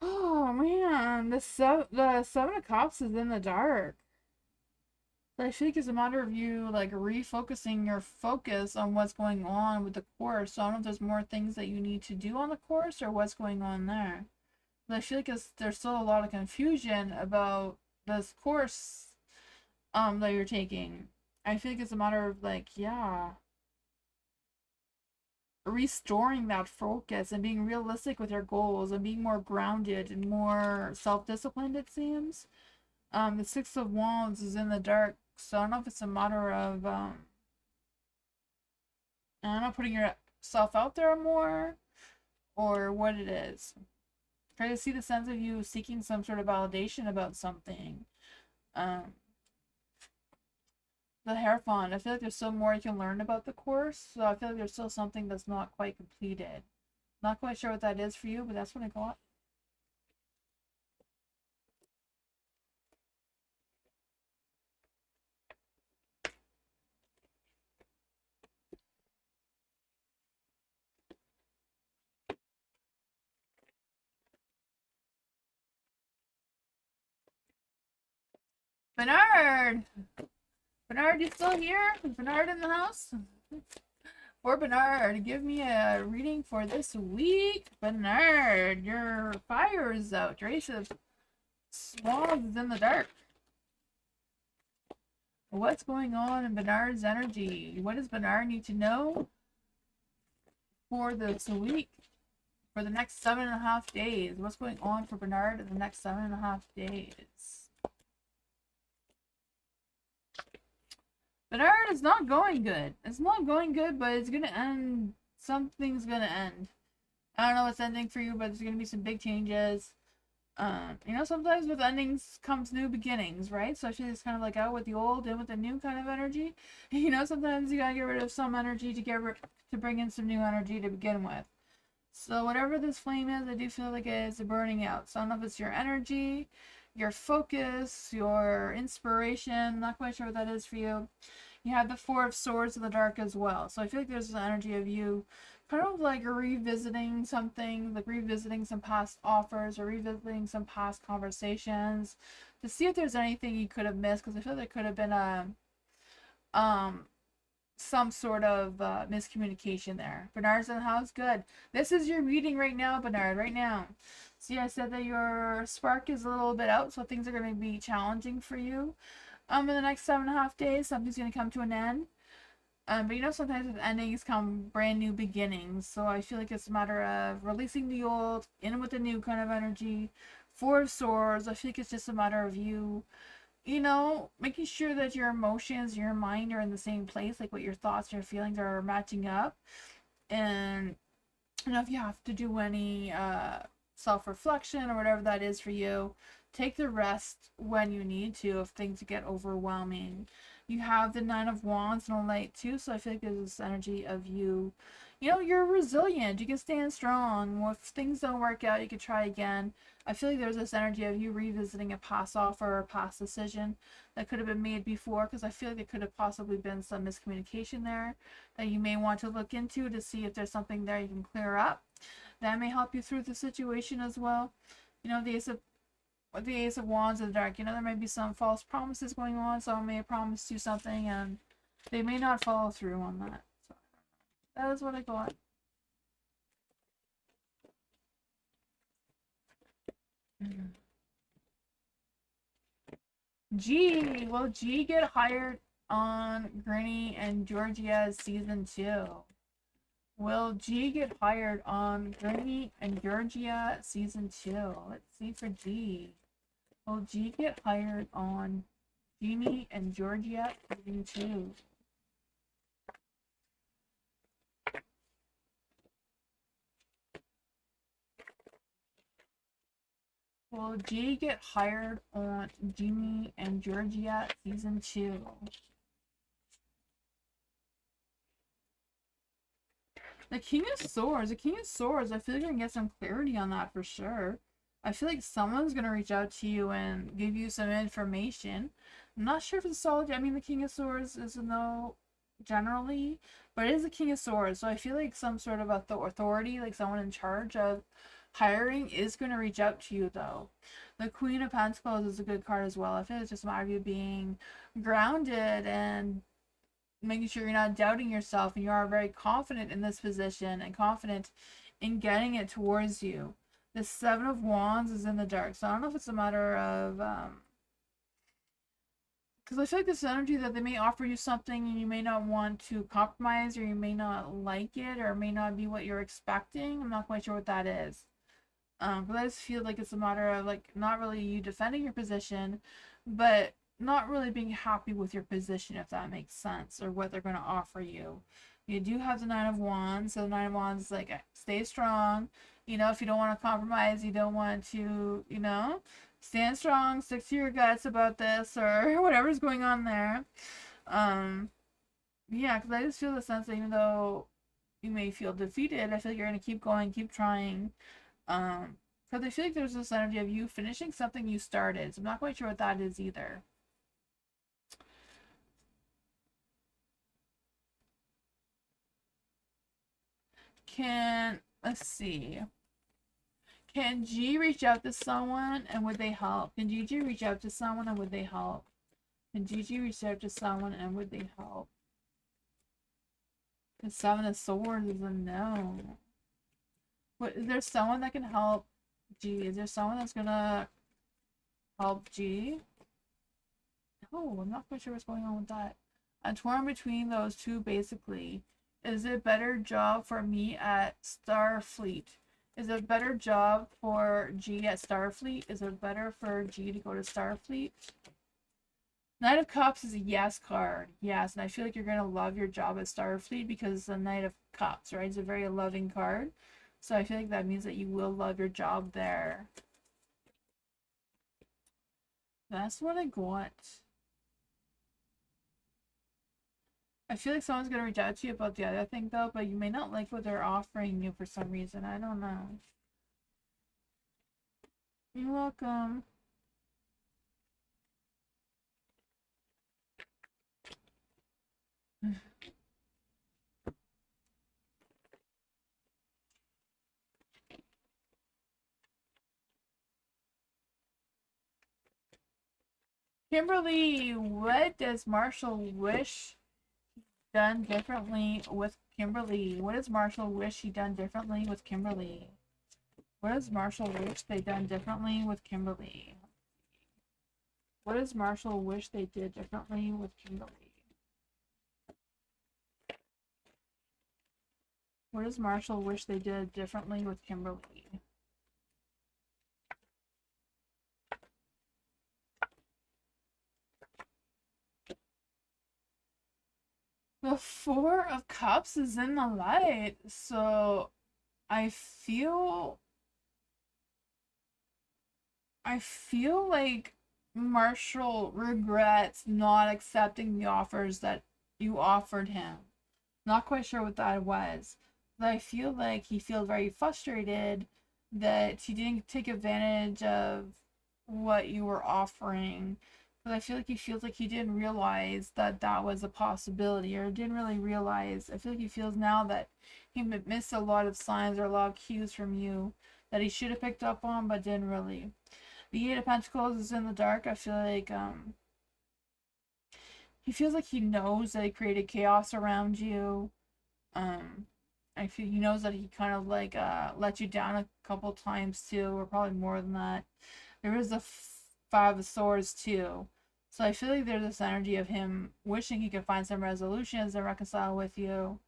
Oh man, the seven of cups is in the dark. But I feel like it's a matter of you like refocusing your focus on what's going on with the course. So I don't know if there's more things that you need to do on the course or what's going on there. But I feel like there's still a lot of confusion about this course that you're taking. I feel like it's a matter of like, yeah, restoring that focus and being realistic with your goals and being more grounded and more self-disciplined, it seems. The Six of Wands is in the dark, so I don't know if it's a matter of I don't know, putting yourself out there more or what it is. Try to see the sense of you seeking some sort of validation about something. Um, the Hierophant, I feel like there's still more you can learn about the course, so I feel like there's still something that's not quite completed. Not quite sure what that is for you, but that's what I got. Bernard! Bernard, you still here? Is Bernard in the house? For Bernard, give me a reading for this week. Bernard, your fire is out. Your Ace of Swords is in the dark. What's going on in Bernard's energy? What does Bernard need to know for this week? For the next 7.5 days. What's going on for Bernard in the next 7.5 days? Bernard is not going good. It's not going good, but it's gonna end. Something's gonna end. I don't know what's ending for you, but there's gonna be some big changes. Sometimes with endings comes new beginnings, right? So actually it's kind of like out with the old in with the new kind of energy. Sometimes you gotta get rid of some energy to bring in some new energy to begin with. So whatever this flame is, I do feel like it's burning out. So I don't know if it's your energy, your focus, your inspiration. I'm not quite sure what that is for you. You have the Four of Swords in the dark as well. So I feel like there's an energy of you kind of like revisiting something, like revisiting some past offers or revisiting some past conversations to see if there's anything you could have missed, because I feel there could have been some sort of miscommunication there. Bernard's in the house. Good. This is your reading right now, Bernard. Right now. See, I said that your spark is a little bit out, so things are going to be challenging for you. In the next 7.5 days, something's going to come to an end. But sometimes with endings come brand new beginnings. So I feel like it's a matter of releasing the old, in with the new kind of energy. Four of Swords. I feel like it's just a matter of you, making sure that your emotions, your mind are in the same place, like what your thoughts, your feelings are matching up. And if you have to do any self-reflection or whatever that is for you, take the rest when you need to if things get overwhelming. You have the Nine of Wands and a Light too, so I feel like there's this energy of you, you're resilient, you can stand strong. If things don't work out, you can try again. I feel like there's this energy of you revisiting a past offer or a past decision that could have been made before, because I feel like there could have possibly been some miscommunication there that you may want to look into to see if there's something there you can clear up. That may help you through the situation as well. The Ace of Wands in the dark, there may be some false promises going on. Someone may have promised you something and they may not follow through on that. So that is what I got. G. Will G get hired on Granny and Georgia's season 2? Will G get hired on Granny and Georgia season 2? Let's see for G. Will G get hired on Jeannie and Georgia season 2? Will G get hired on Jeannie and Georgia season 2? The King of Swords. The King of Swords. I feel like I can get some clarity on that for sure. I feel like someone's going to reach out to you and give you some information. I'm not sure if it's solid. I mean, the King of Swords is a no generally, but it is the King of Swords. So I feel like some sort of authority, like someone in charge of hiring, is going to reach out to you, though. The Queen of Pentacles is a good card as well. I feel it's just a matter of you being grounded and making sure you're not doubting yourself, and you are very confident in this position and confident in getting it towards you. The Seven of Wands is in the dark, so I don't know if it's a matter of because I feel like this energy that they may offer you something and you may not want to compromise, or you may not like it, or it may not be what you're expecting. I'm not quite sure what that is. But I just feel like it's a matter of like not really you defending your position, but not really being happy with your position, if that makes sense, or what they're going to offer you. You do have the Nine of Wands, so the Nine of Wands is like, stay strong. You know, if you don't want to compromise, you don't want to, you know, stand strong, stick to your guts about this, or whatever's going on there. Yeah, because I just feel the sense that even though you may feel defeated, I feel like you're going to keep going, keep trying. Because I feel like there's this energy of you finishing something you started. So I'm not quite sure what that is either. Let's see. Can G reach out to someone and would they help? Can Gigi reach out to someone and would they help? Can Gigi reach out to someone and would they help? The Seven of Swords is a no. What, is there someone that can help G? Is there someone that's gonna help G? No, I'm not quite sure what's going on with that. I'm torn between those two basically. Is it a better job for me at Starfleet? Is it a better job for G at Starfleet? Is it better for G to go to Starfleet? Knight of Cups is a yes card. Yes, and I feel like you're going to love your job at Starfleet because it's the Knight of Cups, right? It's a very loving card. So I feel like that means that you will love your job there. That's what I got. I feel like someone's going to reach out to you about the other thing, though, but you may not like what they're offering you for some reason. I don't know. You're welcome. Kimberly, what does Marshall wish done differently with Kimberly? What does Marshall wish he done differently with Kimberly? What does Marshall wish they done differently with Kimberly? What does Marshall wish they did differently with Kimberly? What does Marshall wish they did differently with Kimberly? The Four of Cups is in the light, so I feel like Marshall regrets not accepting the offers that you offered him. Not quite sure what that was. But I feel like he feels very frustrated that he didn't take advantage of what you were offering. But I feel like he feels like he didn't realize that that was a possibility, or didn't really realize. I feel like he feels now that he missed a lot of signs or a lot of cues from you that he should have picked up on, but didn't really. The Eight of Pentacles is in the dark. I feel like he feels like he knows that he created chaos around you. I feel he knows that he kind of like let you down a couple times too, or probably more than that. There is a Five of Swords too, So I feel like there's this energy of him wishing he could find some resolutions and reconcile with you.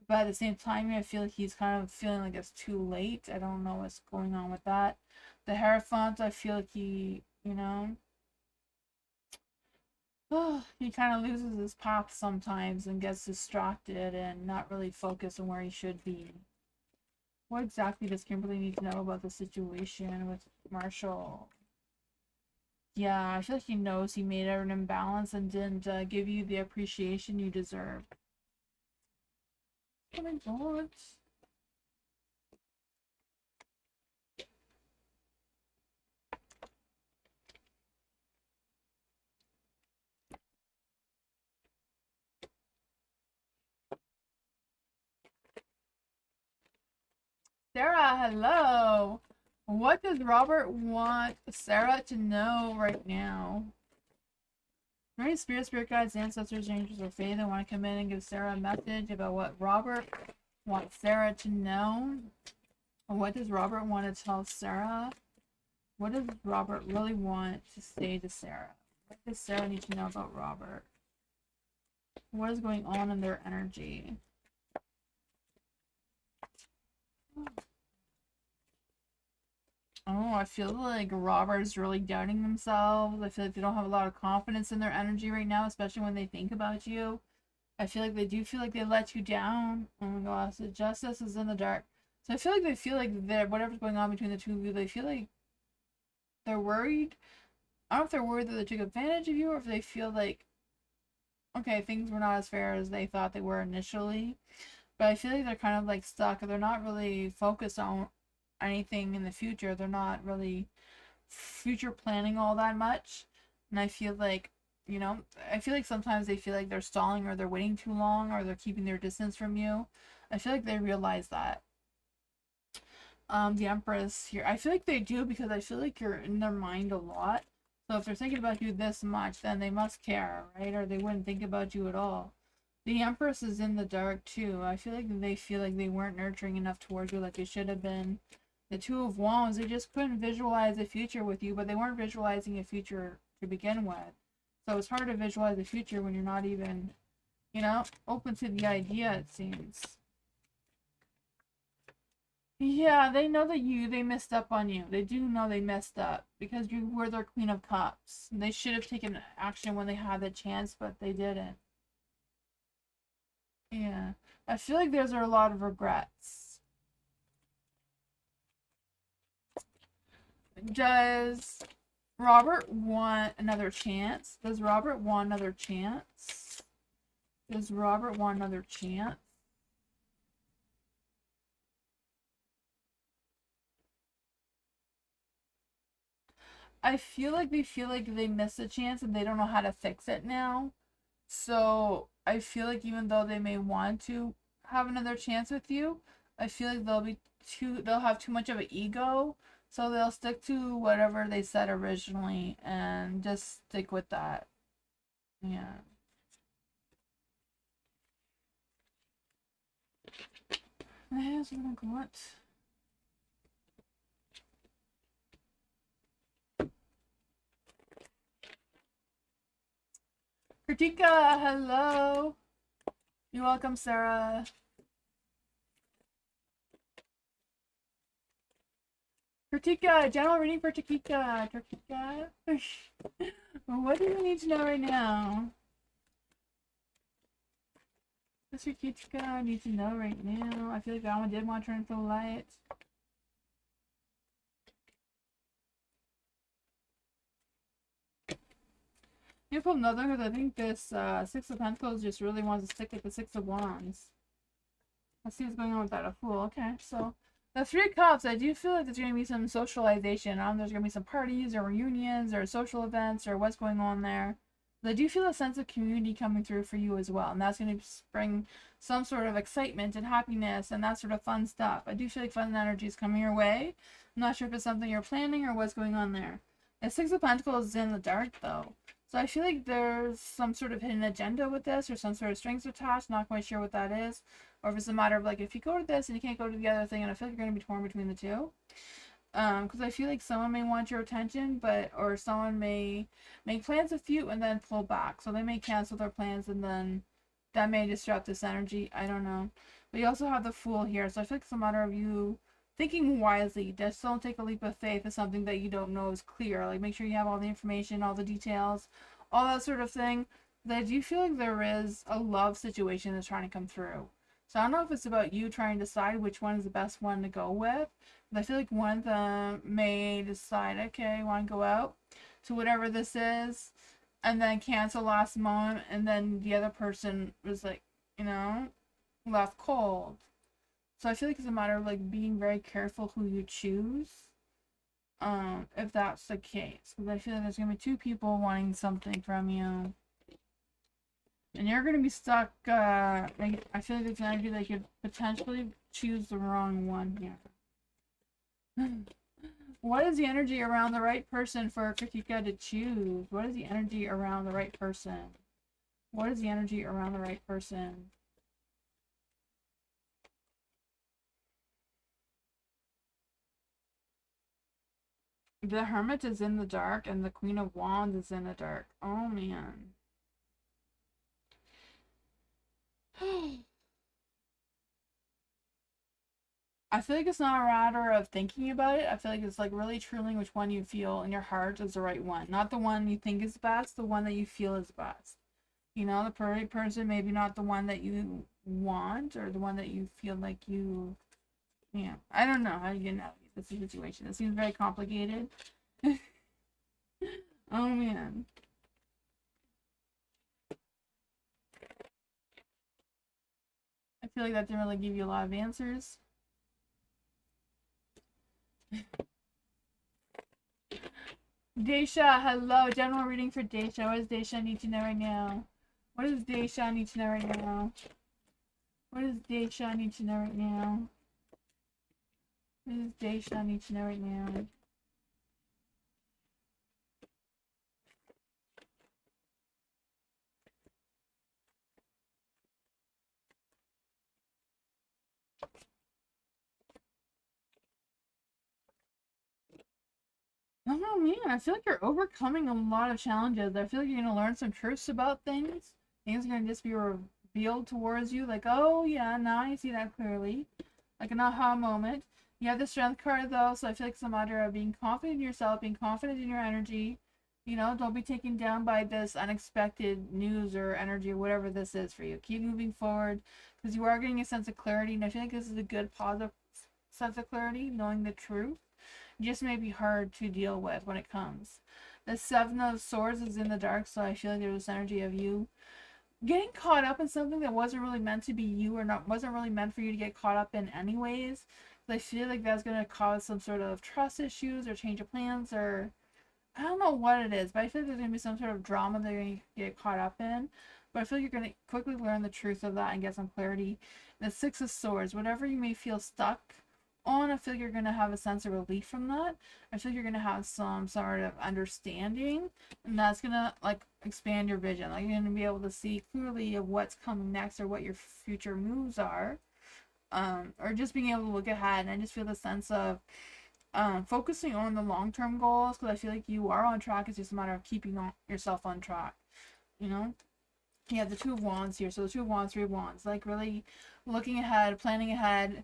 But at the same time, I feel like he's kind of feeling like it's too late. I don't know what's going on with that. The Hierophant, I feel like he, he kind of loses his path sometimes and gets distracted and not really focused on where he should be. What exactly does Kimberly need to know about the situation with Marshall? Yeah, I feel like he knows he made an imbalance and didn't give you the appreciation you deserve. Oh my god. Sarah, hello. What does Robert want Sarah to know right now? Are any spirit guides, ancestors, angels, or fae that want to come in and give Sarah a message about what Robert wants Sarah to know? What does Robert want to tell Sarah? What does Robert really want to say to Sarah? What does Sarah need to know about Robert? What is going on in their energy? Oh, I feel like Robert's really doubting themselves. I feel like they don't have a lot of confidence in their energy right now, especially when they think about you. I feel like they do feel like they let you down. Oh my gosh, the justice is in the dark. So I feel like they feel like they're, whatever's going on between the two of you, they feel like they're worried. I don't know if they're worried that they took advantage of you or if they feel like, okay, things were not as fair as they thought they were initially. But I feel like they're kind of like stuck. They're not really focused on anything in the future. They're not really future planning all that much. And I feel like, I feel like sometimes they feel like they're stalling or they're waiting too long or they're keeping their distance from you. I feel like they realize that. The Empress here. I feel like they do because I feel like you're in their mind a lot. So if they're thinking about you this much, then they must care, right? Or they wouldn't think about you at all. The Empress is in the dark too. I feel like they weren't nurturing enough towards you like they should have been. The Two of Wands, they just couldn't visualize a future with you, but they weren't visualizing a future to begin with. So it's hard to visualize a future when you're not even, open to the idea, it seems. Yeah, they know that they messed up on you. They do know they messed up because you were their Queen of Cups. They should have taken action when they had the chance, but they didn't. Yeah. I feel like there's a lot of regrets. Does Robert want another chance? Does Robert want another chance? Does Robert want another chance? I feel like they missed a chance and they don't know how to fix it now. So I feel like even though they may want to have another chance with you, I feel like they'll have too much of an ego. So they'll stick to whatever they said originally and just stick with that. Yeah. That's what I got. Kritika, hello. You're welcome, Sarah. Kritika, general reading for Kritika. Kritika. What do you need to know right now? What's your Kritika need to know right now? I feel like that one did want to turn into the light. You pull another because I think this Six of Pentacles just really wants to stick with the Six of Wands. Let's see what's going on with that. A Fool. Okay, so the Three of Cups, I do feel like there's going to be some socialization. There's going to be some parties or reunions or social events or what's going on there. But I do feel a sense of community coming through for you as well. And that's going to bring some sort of excitement and happiness and that sort of fun stuff. I do feel like fun energy is coming your way. I'm not sure if it's something you're planning or what's going on there. The Six of Pentacles is in the dark though. So I feel like there's some sort of hidden agenda with this or some sort of strings attached. Not quite sure what that is. Or if it's a matter of like, if you go to this and you can't go to the other thing, and I feel like you're going to be torn between the two. Because I feel like someone may want your attention, or someone may make plans with you and then pull back. So they may cancel their plans, and then that may disrupt this energy. I don't know. But you also have the Fool here, so I feel like it's a matter of you thinking wisely. Just don't take a leap of faith if something that you don't know is clear. Like, make sure you have all the information, all the details, all that sort of thing. But I do feel like there is a love situation that's trying to come through. So I don't know if it's about you trying to decide which one is the best one to go with. But I feel like one of them may decide, okay, I want to go out to whatever this is, and then cancel last moment, and then the other person was like, you know, left cold. So I feel like it's a matter of like being very careful who you choose. If that's the case, because I feel like there's gonna be two people wanting something from you, and you're gonna be stuck. Like, I feel like it's an energy that you could potentially choose the wrong one here. What is the energy around the right person for Kritika to choose? What is the energy around the right person? What is the energy around the right person? The Hermit is in the dark, and the Queen of Wands is in the dark. Oh, man. I feel like it's not a matter of thinking about it. I feel like it's like really truly which one you feel in your heart is the right one. Not the one you think is best, the one that you feel is best. You know, the perfect person, maybe not the one that you want or the one that you feel like you, yeah. I don't know how you navigate this situation. It seems very complicated. Oh, man. I feel like that didn't really give you a lot of answers. Daisha, hello. General reading for Daisha. What does Daisha need to know right now? What does Daisha need to know right now? What does Daisha need to know right now? What does Daisha need to know right now? Oh man, I feel like you're overcoming a lot of challenges. I feel like you're gonna learn some truths about things. Things are gonna just be revealed towards you, like, oh yeah, now I see that clearly. Like an aha moment. You have the strength card though, so I feel like it's a matter of being confident in yourself, being confident in your energy. You know, don't be taken down by this unexpected news or energy or whatever this is for you. Keep moving forward because you are getting a sense of clarity, and I feel like this is a good positive sense of clarity, knowing the truth just may be hard to deal with when it comes. The Seven of Swords is in the dark, so I feel like there's this energy of you getting caught up in something that wasn't really meant to be you, or not wasn't really meant for you to get caught up in anyways. I feel like that's gonna cause some sort of trust issues or change of plans, or I don't know what it is, but I feel like there's gonna be some sort of drama that you're gonna get caught up in. But I feel like you're gonna quickly learn the truth of that and get some clarity. The Six of Swords, whatever you may feel stuck on, I feel like you're gonna have a sense of relief from that. I feel like you're gonna have some sort of understanding, and that's gonna like expand your vision. Like you're gonna be able to see clearly of what's coming next or what your future moves are. Or just being able to look ahead, and I just feel the sense of focusing on the long-term goals, because I feel like you are on track. It's just a matter of keeping yourself on track, you know. You have the Two of Wands here, so the Two of Wands, Three of Wands, like really looking ahead, planning ahead,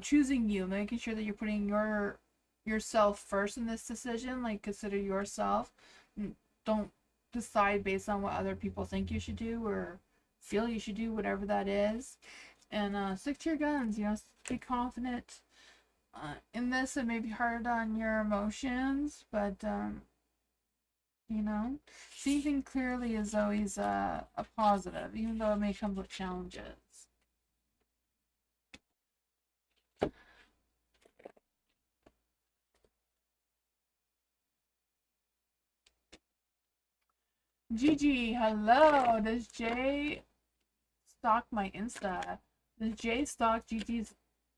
choosing you, making sure that you're putting yourself first in this decision. Like, consider yourself. Don't decide based on what other people think you should do or feel you should do, whatever that is. And stick to your guns, you know, be confident. In this, it may be hard on your emotions, but you know, seeing things clearly is always a positive, even though it may come with challenges. Gigi, hello. Does Jay stalk my Insta? Does Jay stalk Gigi's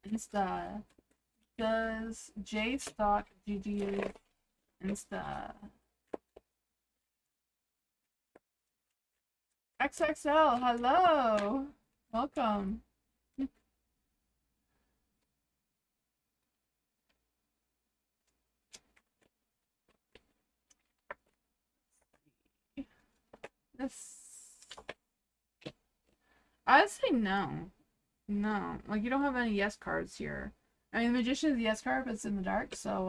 Insta? Does Jay stalk Gigi's Insta? XXL, hello. Welcome. I'd say no. No. Like, you don't have any yes cards here. I mean, the Magician is the yes card, but it's in the dark, so,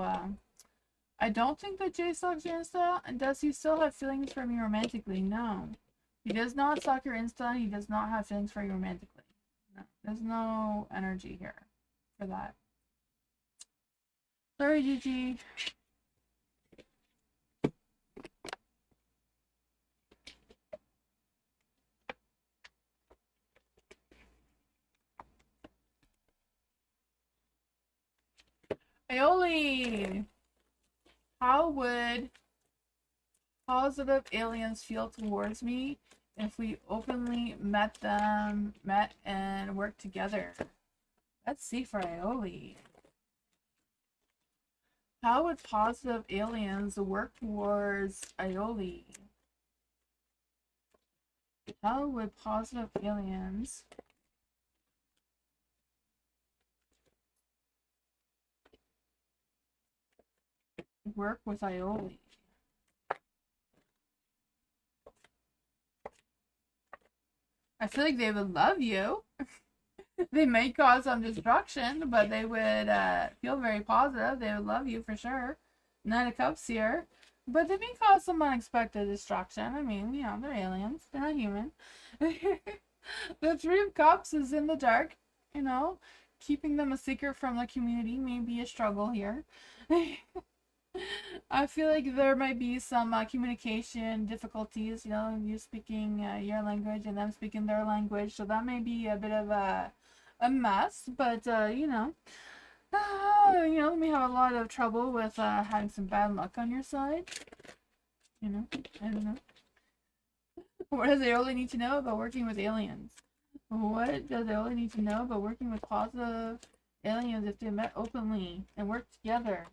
I don't think that Jay stalks your Insta. And does he still have feelings for me romantically? No. He does not stalk your Insta. He does not have feelings for you romantically. No. There's no energy here for that. Sorry, Gigi. Aioli! How would positive aliens feel towards me if we openly met and worked together? Let's see for Aioli. How would positive aliens work towards Aioli? How would positive aliens work with Aioli? I feel like they would love you. They may cause some destruction, but they would feel very positive. They would love you for sure. Nine of Cups here. But they may cause some unexpected destruction. I mean, you know, they're aliens. They're not human. The Three of Cups is in the dark. You know, keeping them a secret from the community may be a struggle here. I feel like there might be some communication difficulties, you know, you speaking your language and them speaking their language, so that may be a bit of a mess, but you know, you may have a lot of trouble with having some bad luck on your side. You know, I don't know. What does Aioli need to know about working with aliens? What does Aioli need to know about working with positive aliens if they met openly and worked together?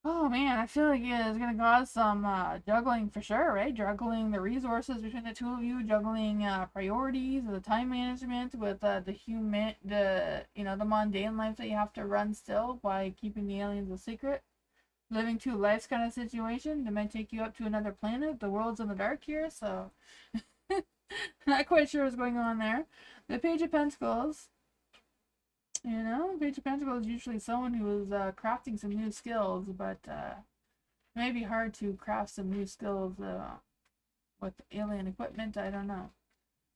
Oh man, I feel like it's gonna cause some juggling for sure, right? Juggling the resources between the two of you, juggling priorities, the time management with the mundane life that you have to run still by keeping the aliens a secret. Living two lives kind of situation. They might take you up to another planet. The world's in the dark here, so not quite sure what's going on there. The Page of Pentacles. You know, Page of Pentacles is usually someone who is crafting some new skills, but it may be hard to craft some new skills with alien equipment. I don't know.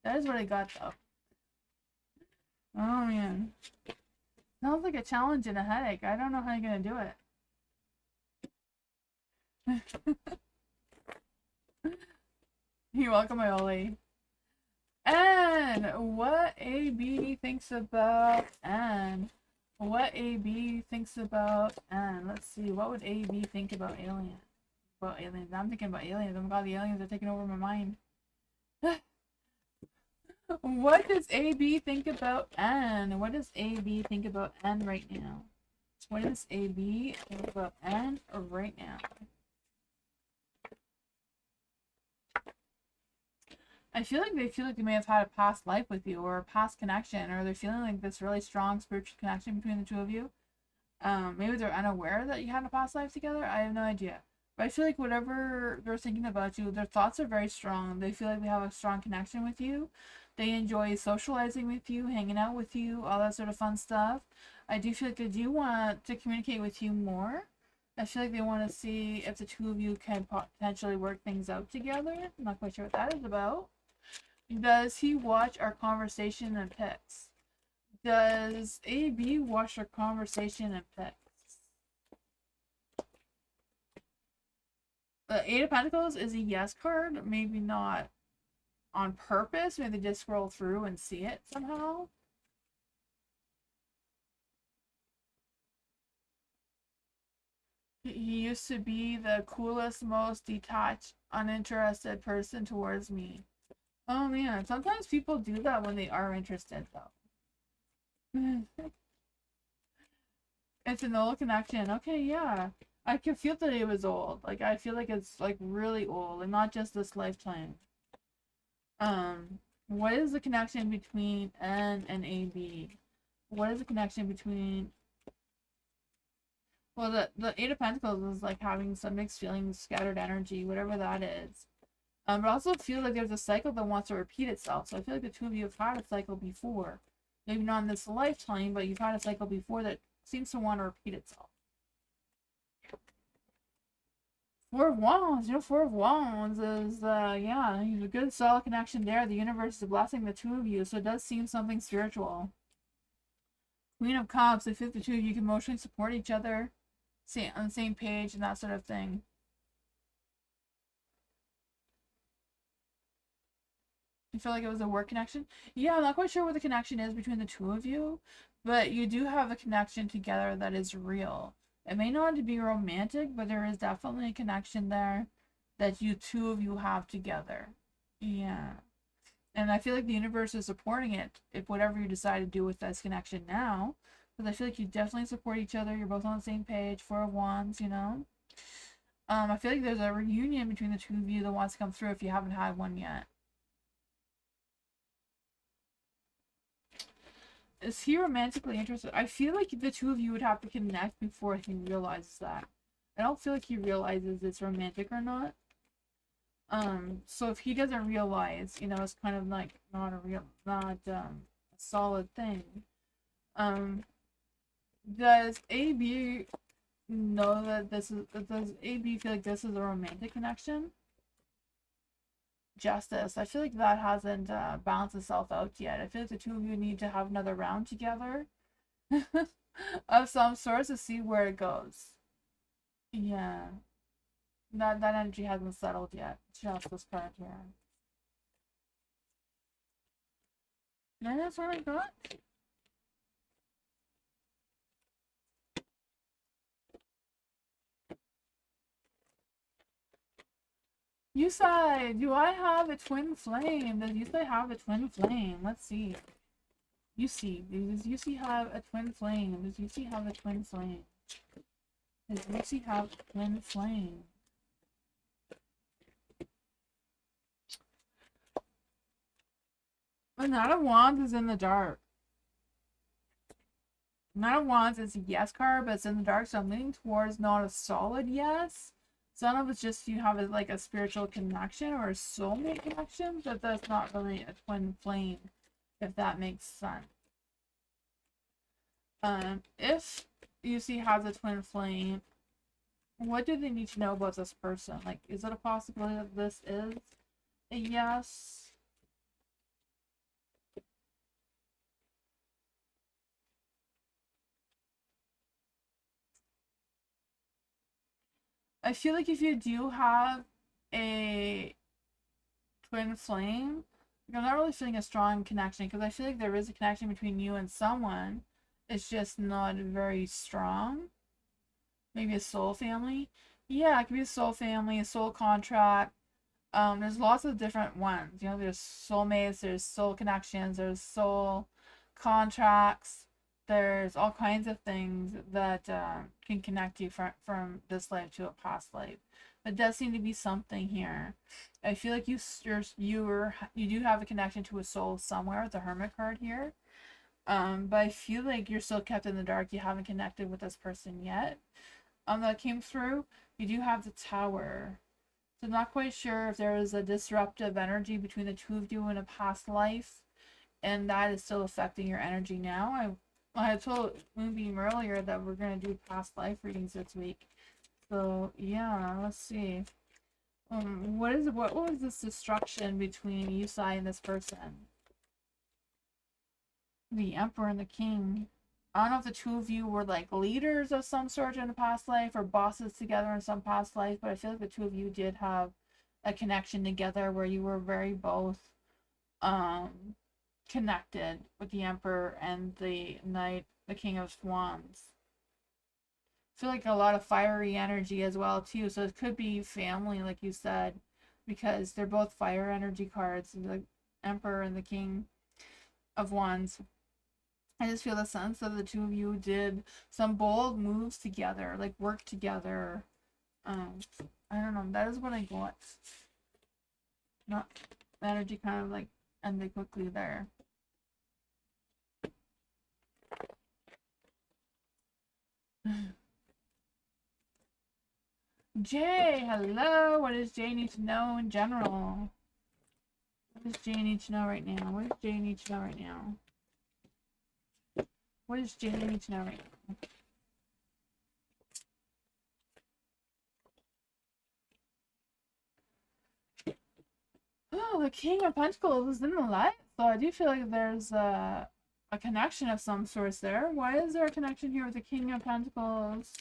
That is what I got, though. Oh, man. Sounds like a challenge and a headache. I don't know how you're going to do it. You're welcome, Aioli. And what AB thinks about Anne. What AB thinks about Anne. Let's see. What would AB think about aliens? About aliens. I'm thinking about aliens. Oh my god, the aliens are taking over my mind. What does AB think about Anne? What does AB think about Anne right now? What does AB think about Anne right now? I feel like they may have had a past life with you or a past connection, or they're feeling like this really strong spiritual connection between the two of you. Maybe they're unaware that you had a past life together. I have no idea. But I feel like whatever they're thinking about you, their thoughts are very strong. They feel like they have a strong connection with you. They enjoy socializing with you, hanging out with you, all that sort of fun stuff. I do feel like they do want to communicate with you more. I feel like they want to see if the two of you can potentially work things out together. I'm not quite sure what that is about. Does he watch our conversation and pics? Does AB watch our conversation and pics? The Eight of Pentacles is a yes card. Maybe not on purpose. Maybe they just scroll through and see it somehow. He used to be the coolest, most detached, uninterested person towards me. Oh man, sometimes people do that when they are interested, though. It's an old connection. Okay, yeah. I can feel that it was old. Like, I feel like it's, like, really old, and not just this lifetime. What is the connection between N and AB? What is the connection between... Well, the Eight of Pentacles is, like, having some mixed feelings, scattered energy, whatever that is. But I also feel like there's a cycle that wants to repeat itself. So I feel like the two of you have had a cycle before. Maybe not in this lifetime, but you've had a cycle before that seems to want to repeat itself. Four of Wands, Four of Wands is, yeah, you have a good solid connection there. The universe is blessing the two of you, so it does seem something spiritual. Queen of Cups, I feel like the two of you can emotionally support each other, on the same page and that sort of thing. You feel like it was a work connection? Yeah, I'm not quite sure what the connection is between the two of you, but you do have a connection together that is real. It may not be romantic, but there is definitely a connection there that you two of you have together. Yeah. And I feel like the universe is supporting it, if whatever you decide to do with this connection now. Because I feel like you definitely support each other. You're both on the same page. Four of Wands, I feel like there's a reunion between the two of you that wants to come through if you haven't had one yet. Is he romantically interested? I feel like the two of you would have to connect before he realizes that. I don't feel like he realizes it's romantic or not. So if he doesn't realize, it's kind of like not a solid thing. Does AB know that does AB feel like this is a romantic connection? Justice. I feel like that hasn't balanced itself out yet. I feel like the two of you need to have another round together of some sort to see where it goes. Yeah. That energy hasn't settled yet. Justice card here. And that's what I got. Yusai, do I have a twin flame? Does Yusai have a twin flame? Let's see. Does Yusi have a twin flame? Does Yusi have a twin flame? Does Yusi have a twin flame? The Knight of Wands is in the dark. Knight of Wands is a yes card, but it's in the dark, so I'm leaning towards not a solid yes. Some of it's just you have like a spiritual connection or a soulmate connection, but that's not really a twin flame, if that makes sense. If Yusi has a twin flame, what do they need to know about this person? Like, is it a possibility that this is a yes? I feel like if you do have a twin flame, like, I'm not really feeling a strong connection because I feel like there is a connection between you and someone. It's just not very strong. Maybe a soul family. Yeah, it could be a soul family, a soul contract. There's lots of different ones. There's soulmates, there's soul connections, there's soul contracts. There's all kinds of things that can connect you from this life to a past life. But it does seem to be something here. I feel like you do have a connection to a soul somewhere with the Hermit card here. But I feel like you're still kept in the dark. You haven't connected with this person yet. That came through. You do have the Tower. So I'm not quite sure if there is a disruptive energy between the two of you in a past life, and that is still affecting your energy now. I told Moonbeam earlier that we're gonna do past life readings this week. So yeah, let's see. What was this destruction between Yusai and this person? The Emperor and the King. I don't know if the two of you were like leaders of some sort in a past life or bosses together in some past life, but I feel like the two of you did have a connection together where you were very both connected with the Emperor and the King of Wands. I feel like a lot of fiery energy as well too, so it could be family like you said, because they're both fire energy cards, the Emperor and the King of Wands. I just feel the sense that the two of you did some bold moves together, like work together. I don't know. That is what I got. Not energy kind of like ended quickly there. Jay, hello. What does Jay need to know in general? What does Jay need to know right now? What does Jay need to know right now? What does Jay need to know right now? Oh, the King of Pentacles is in the light, so I do feel like there's a connection of some sort there. Why is there a connection here with the King of Pentacles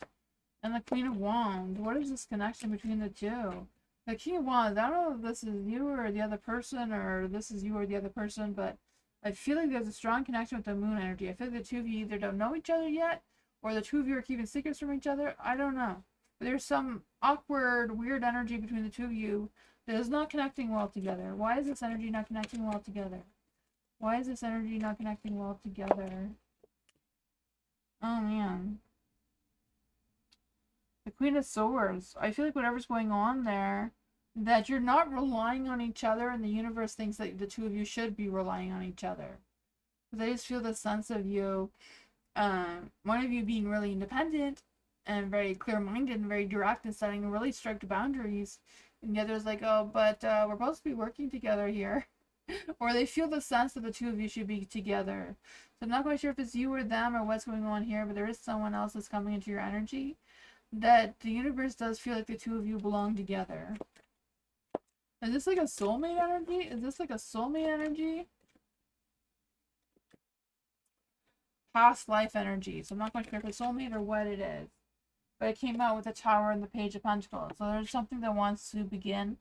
and the Queen of Wands? What is this connection between the two? The King of Wands, I don't know if this is you or the other person, or this is you or the other person, but I feel like there's a strong connection with the moon energy. I feel like the two of you either don't know each other yet, or the two of you are keeping secrets from each other. I don't know. But there's some awkward, weird energy between the two of you that is not connecting well together. Why is this energy not connecting well together? Why is this energy not connecting well together? Oh, man. The Queen of Swords. I feel like whatever's going on there, that you're not relying on each other, and the universe thinks that the two of you should be relying on each other. Because I just feel the sense of you, one of you being really independent and very clear-minded and very direct and setting really strict boundaries, and the other's like, oh, but we're supposed to be working together here. Or they feel the sense that the two of you should be together. So I'm not quite sure if it's you or them or what's going on here, but there is someone else that's coming into your energy, that the universe does feel like the two of you belong together. Is this like a soulmate energy? Is this like a soulmate energy? Past life energy. So I'm not quite sure if it's soulmate or what it is. But it came out with the Tower and the Page of Pentacles. So there's something that wants to begin.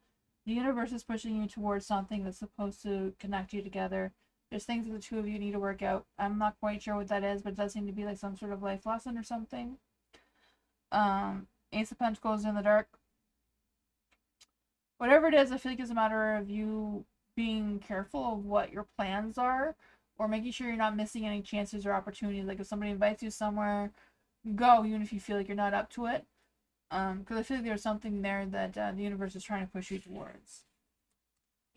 The universe is pushing you towards something that's supposed to connect you together. There's things that the two of you need to work out. I'm not quite sure what that is, but it does seem to be like some sort of life lesson or something. Ace of Pentacles in the dark. Whatever it is, I feel like it's a matter of you being careful of what your plans are, or making sure you're not missing any chances or opportunities. Like if somebody invites you somewhere, go, even if you feel like you're not up to it. Because I feel like there's something there that the universe is trying to push you towards.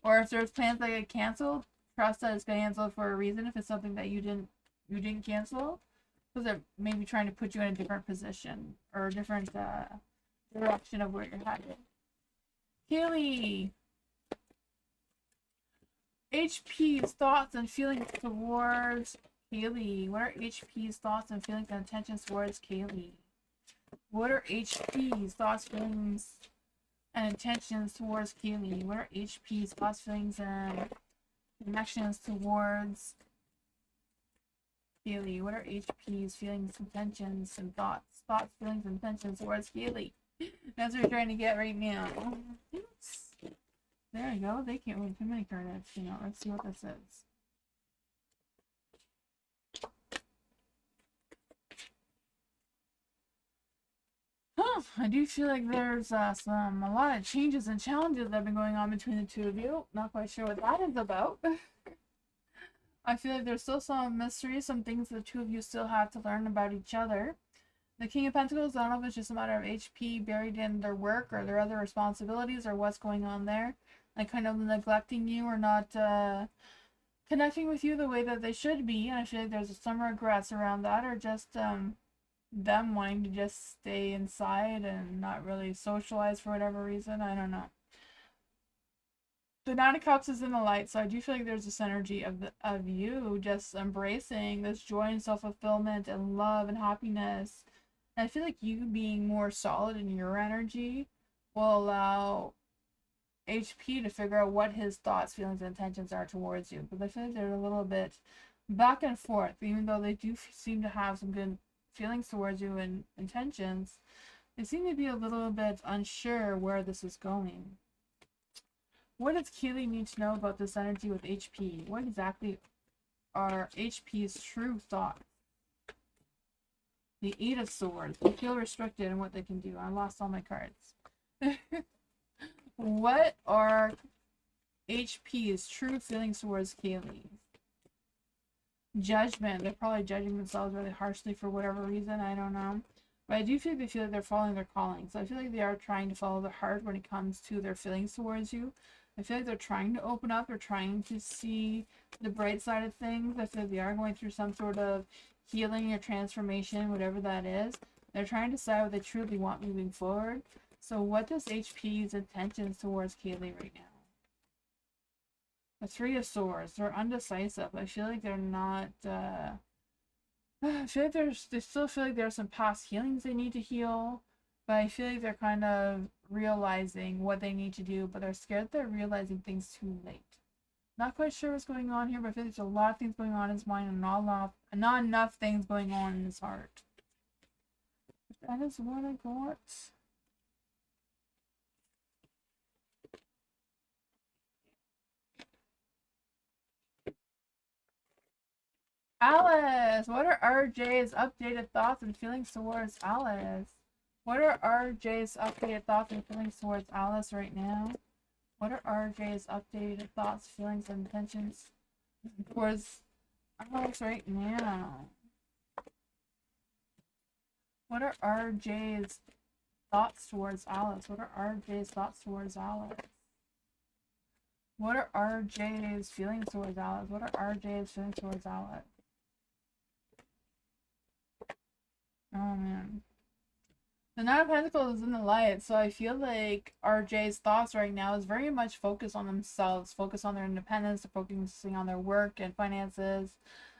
Or if there's plans that get canceled, trust that it's canceled for a reason. If it's something that you didn't cancel, because they're maybe trying to put you in a different position or a different direction of where you're headed. Haley, HP's thoughts and feelings towards Kaylee. What are HP's thoughts and feelings and intentions towards Kaylee? What are HP's thoughts, feelings, and intentions towards Kaylee? What are HP's thoughts, feelings, and connections towards Kaylee? What are HP's feelings, intentions, and thoughts? Thoughts, feelings, and intentions towards Kaylee. That's what we're trying to get right now. There you go. They can't win too many cards, you know. Let's see what this is. I do feel like there's a lot of changes and challenges that have been going on between the two of you. Not quite sure what that is about. I feel like there's still some mystery, some things the two of you still have to learn about each other. The King of Pentacles, I don't know if it's just a matter of HP buried in their work or their other responsibilities or what's going on there. Like kind of neglecting you or not connecting with you the way that they should be. And I feel like there's some regrets around that, or just them wanting to just stay inside and not really socialize for whatever reason. I don't know. The Nine of Cups is in the light, so I do feel like there's this energy of you just embracing this joy and self-fulfillment and love and happiness. And I feel like you being more solid in your energy will allow HP to figure out what his thoughts, feelings, and intentions are towards you. But I feel like they're a little bit back and forth, even though they do seem to have some good feelings towards you and intentions. They seem to be a little bit unsure where this is going. What does Keely need to know about this energy with HP? What exactly are HP's true thoughts? The Eight of Swords. They feel restricted in what they can do. I lost all my cards. What are HP's true feelings towards Kaylee? Judgment. They're probably judging themselves really harshly for whatever reason. I don't know. But I do feel they feel like they're following their calling. So I feel like they are trying to follow their heart when it comes to their feelings towards you. I feel like they're trying to open up. They're trying to see the bright side of things. I feel like they are going through some sort of healing or transformation, whatever that is. They're trying to decide what they truly want moving forward. So what does HP's intentions towards Kaylee right now? The Three of Swords. They're undecisive. I feel like they're not, I feel like they still feel like there's some past healings they need to heal, but I feel like they're kind of realizing what they need to do, but they're scared they're realizing things too late. Not quite sure what's going on here, but I feel like there's a lot of things going on in his mind and not enough things going on in his heart. That is what I got. Alice! What are RJ's updated thoughts and feelings towards Alice? What are RJ's updated thoughts and feelings towards Alice right now? What are RJ's updated thoughts, feelings, and intentions towards Alice right now? What are RJ's thoughts towards Alice? What are RJ's thoughts towards Alice? What are RJ's feelings towards Alice? What are RJ's feelings towards Alice? Oh man. The Nine of Pentacles is in the light, so I feel like RJ's thoughts right now is very much focused on themselves, focused on their independence, focusing on their work and finances,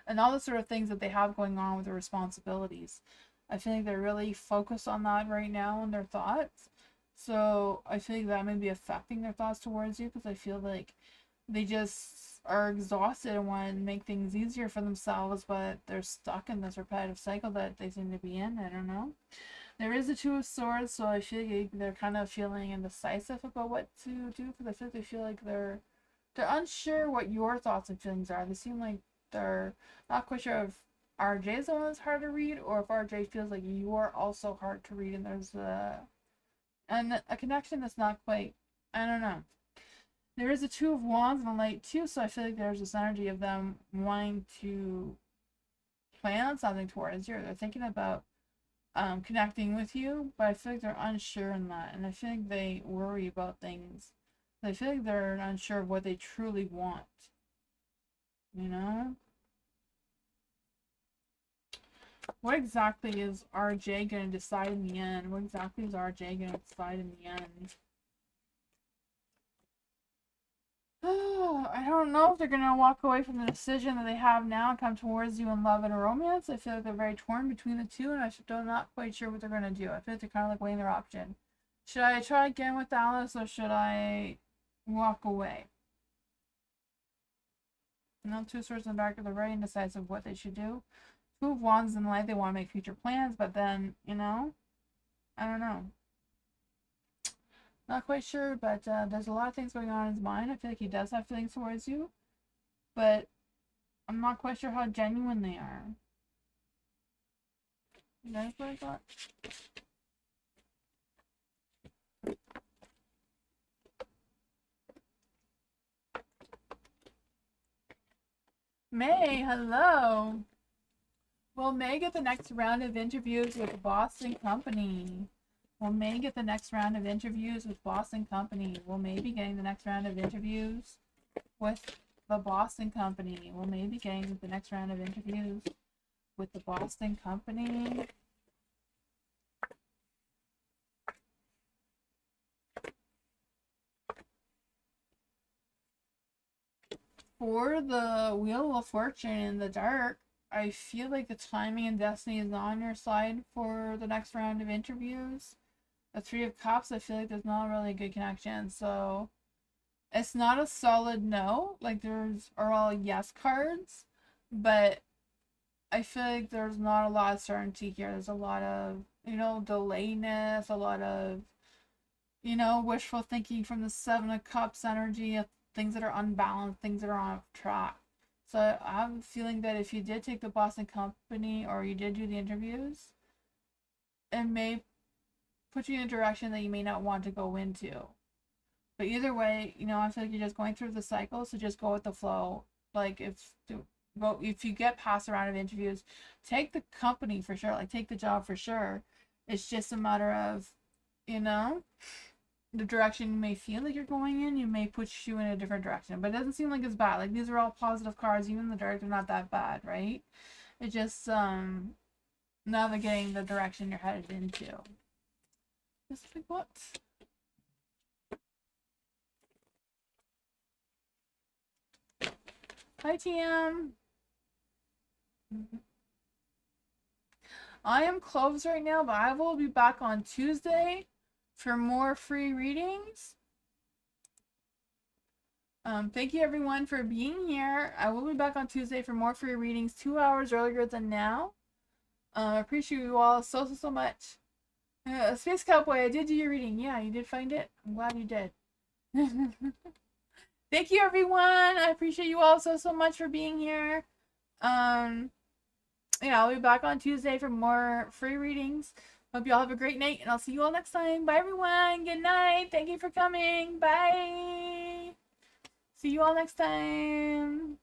and all the sort of things that they have going on with their responsibilities. I feel like they're really focused on that right now in their thoughts. So I feel like that may be affecting their thoughts towards you, because I feel like they just are exhausted and want to make things easier for themselves, but they're stuck in this repetitive cycle that they seem to be in. I don't know. There is a Two of Swords, so I feel like they're kind of feeling indecisive about what to do, because I feel like they feel like they're unsure what your thoughts and feelings are. They seem like they're not quite sure if RJ's the one that's hard to read, or if RJ feels like you're also hard to read, and there's a connection that's not quite, I don't know. There is a Two of Wands in the light too, so I feel like there's this energy of them wanting to plan on something towards you. They're thinking about connecting with you, but I feel like they're unsure in that, and I feel like they worry about things. I feel like they're unsure of what they truly want. You know? What exactly is RJ going to decide in the end? What exactly is RJ going to decide in the end? Oh, I don't know if they're going to walk away from the decision that they have now and come towards you in love and romance. I feel like they're very torn between the two, and I'm not quite sure what they're going to do. I feel like they're kind of like weighing their option. Should I try again with Alice, or should I walk away? No, Two Swords in the dark, they're very indecisive what they should do. Two of Wands in the light, they want to make future plans, but then, you know, I don't know. Not quite sure, but there's a lot of things going on in his mind. I feel like he does have feelings towards you, but I'm not quite sure how genuine they are. That's what I got. May, hello. Will May get the next round of interviews with Boston Company? Will May get the next round of interviews with Boston Company? Will May be getting the next round of interviews with the Boston Company? Will May be getting the next round of interviews with the Boston Company? For the Wheel of Fortune in the dark, I feel like the timing and destiny is on your side for the next round of interviews. The Three of Cups, I feel like there's not really a good connection, so it's not a solid no. Like, there's are all yes cards, but I feel like there's not a lot of certainty here. There's a lot of, delayness, a lot of, wishful thinking from the Seven of Cups energy of things that are unbalanced, things that are off track. So I have a feeling that if you did take the Boston Company, or you did do the interviews, it may put you in a direction that you may not want to go into. But either way, I feel like you're just going through the cycle, so just go with the flow. Like, if you get past a round of interviews, take the company for sure. Like, take the job for sure. It's just a matter of, the direction you may feel like you're going in, you may push you in a different direction. But it doesn't seem like it's bad. Like, these are all positive cards. Even the dark, they're not that bad, right? It's just navigating the direction you're headed into. Specific what? Hi, TM. I am closed right now, but I will be back on Tuesday for more free readings. Thank you everyone for being here. I will be back on Tuesday for more free readings 2 hours earlier than now. I appreciate you all so much. Space Cowboy, I did do your reading. Yeah, you did find it. I'm glad you did. Thank you everyone. I appreciate you all so much for being here. Yeah, I'll be back on Tuesday for more free readings. Hope you all have a great night, and I'll see you all next time. Bye everyone. Good night. Thank you for coming. Bye. See you all next time.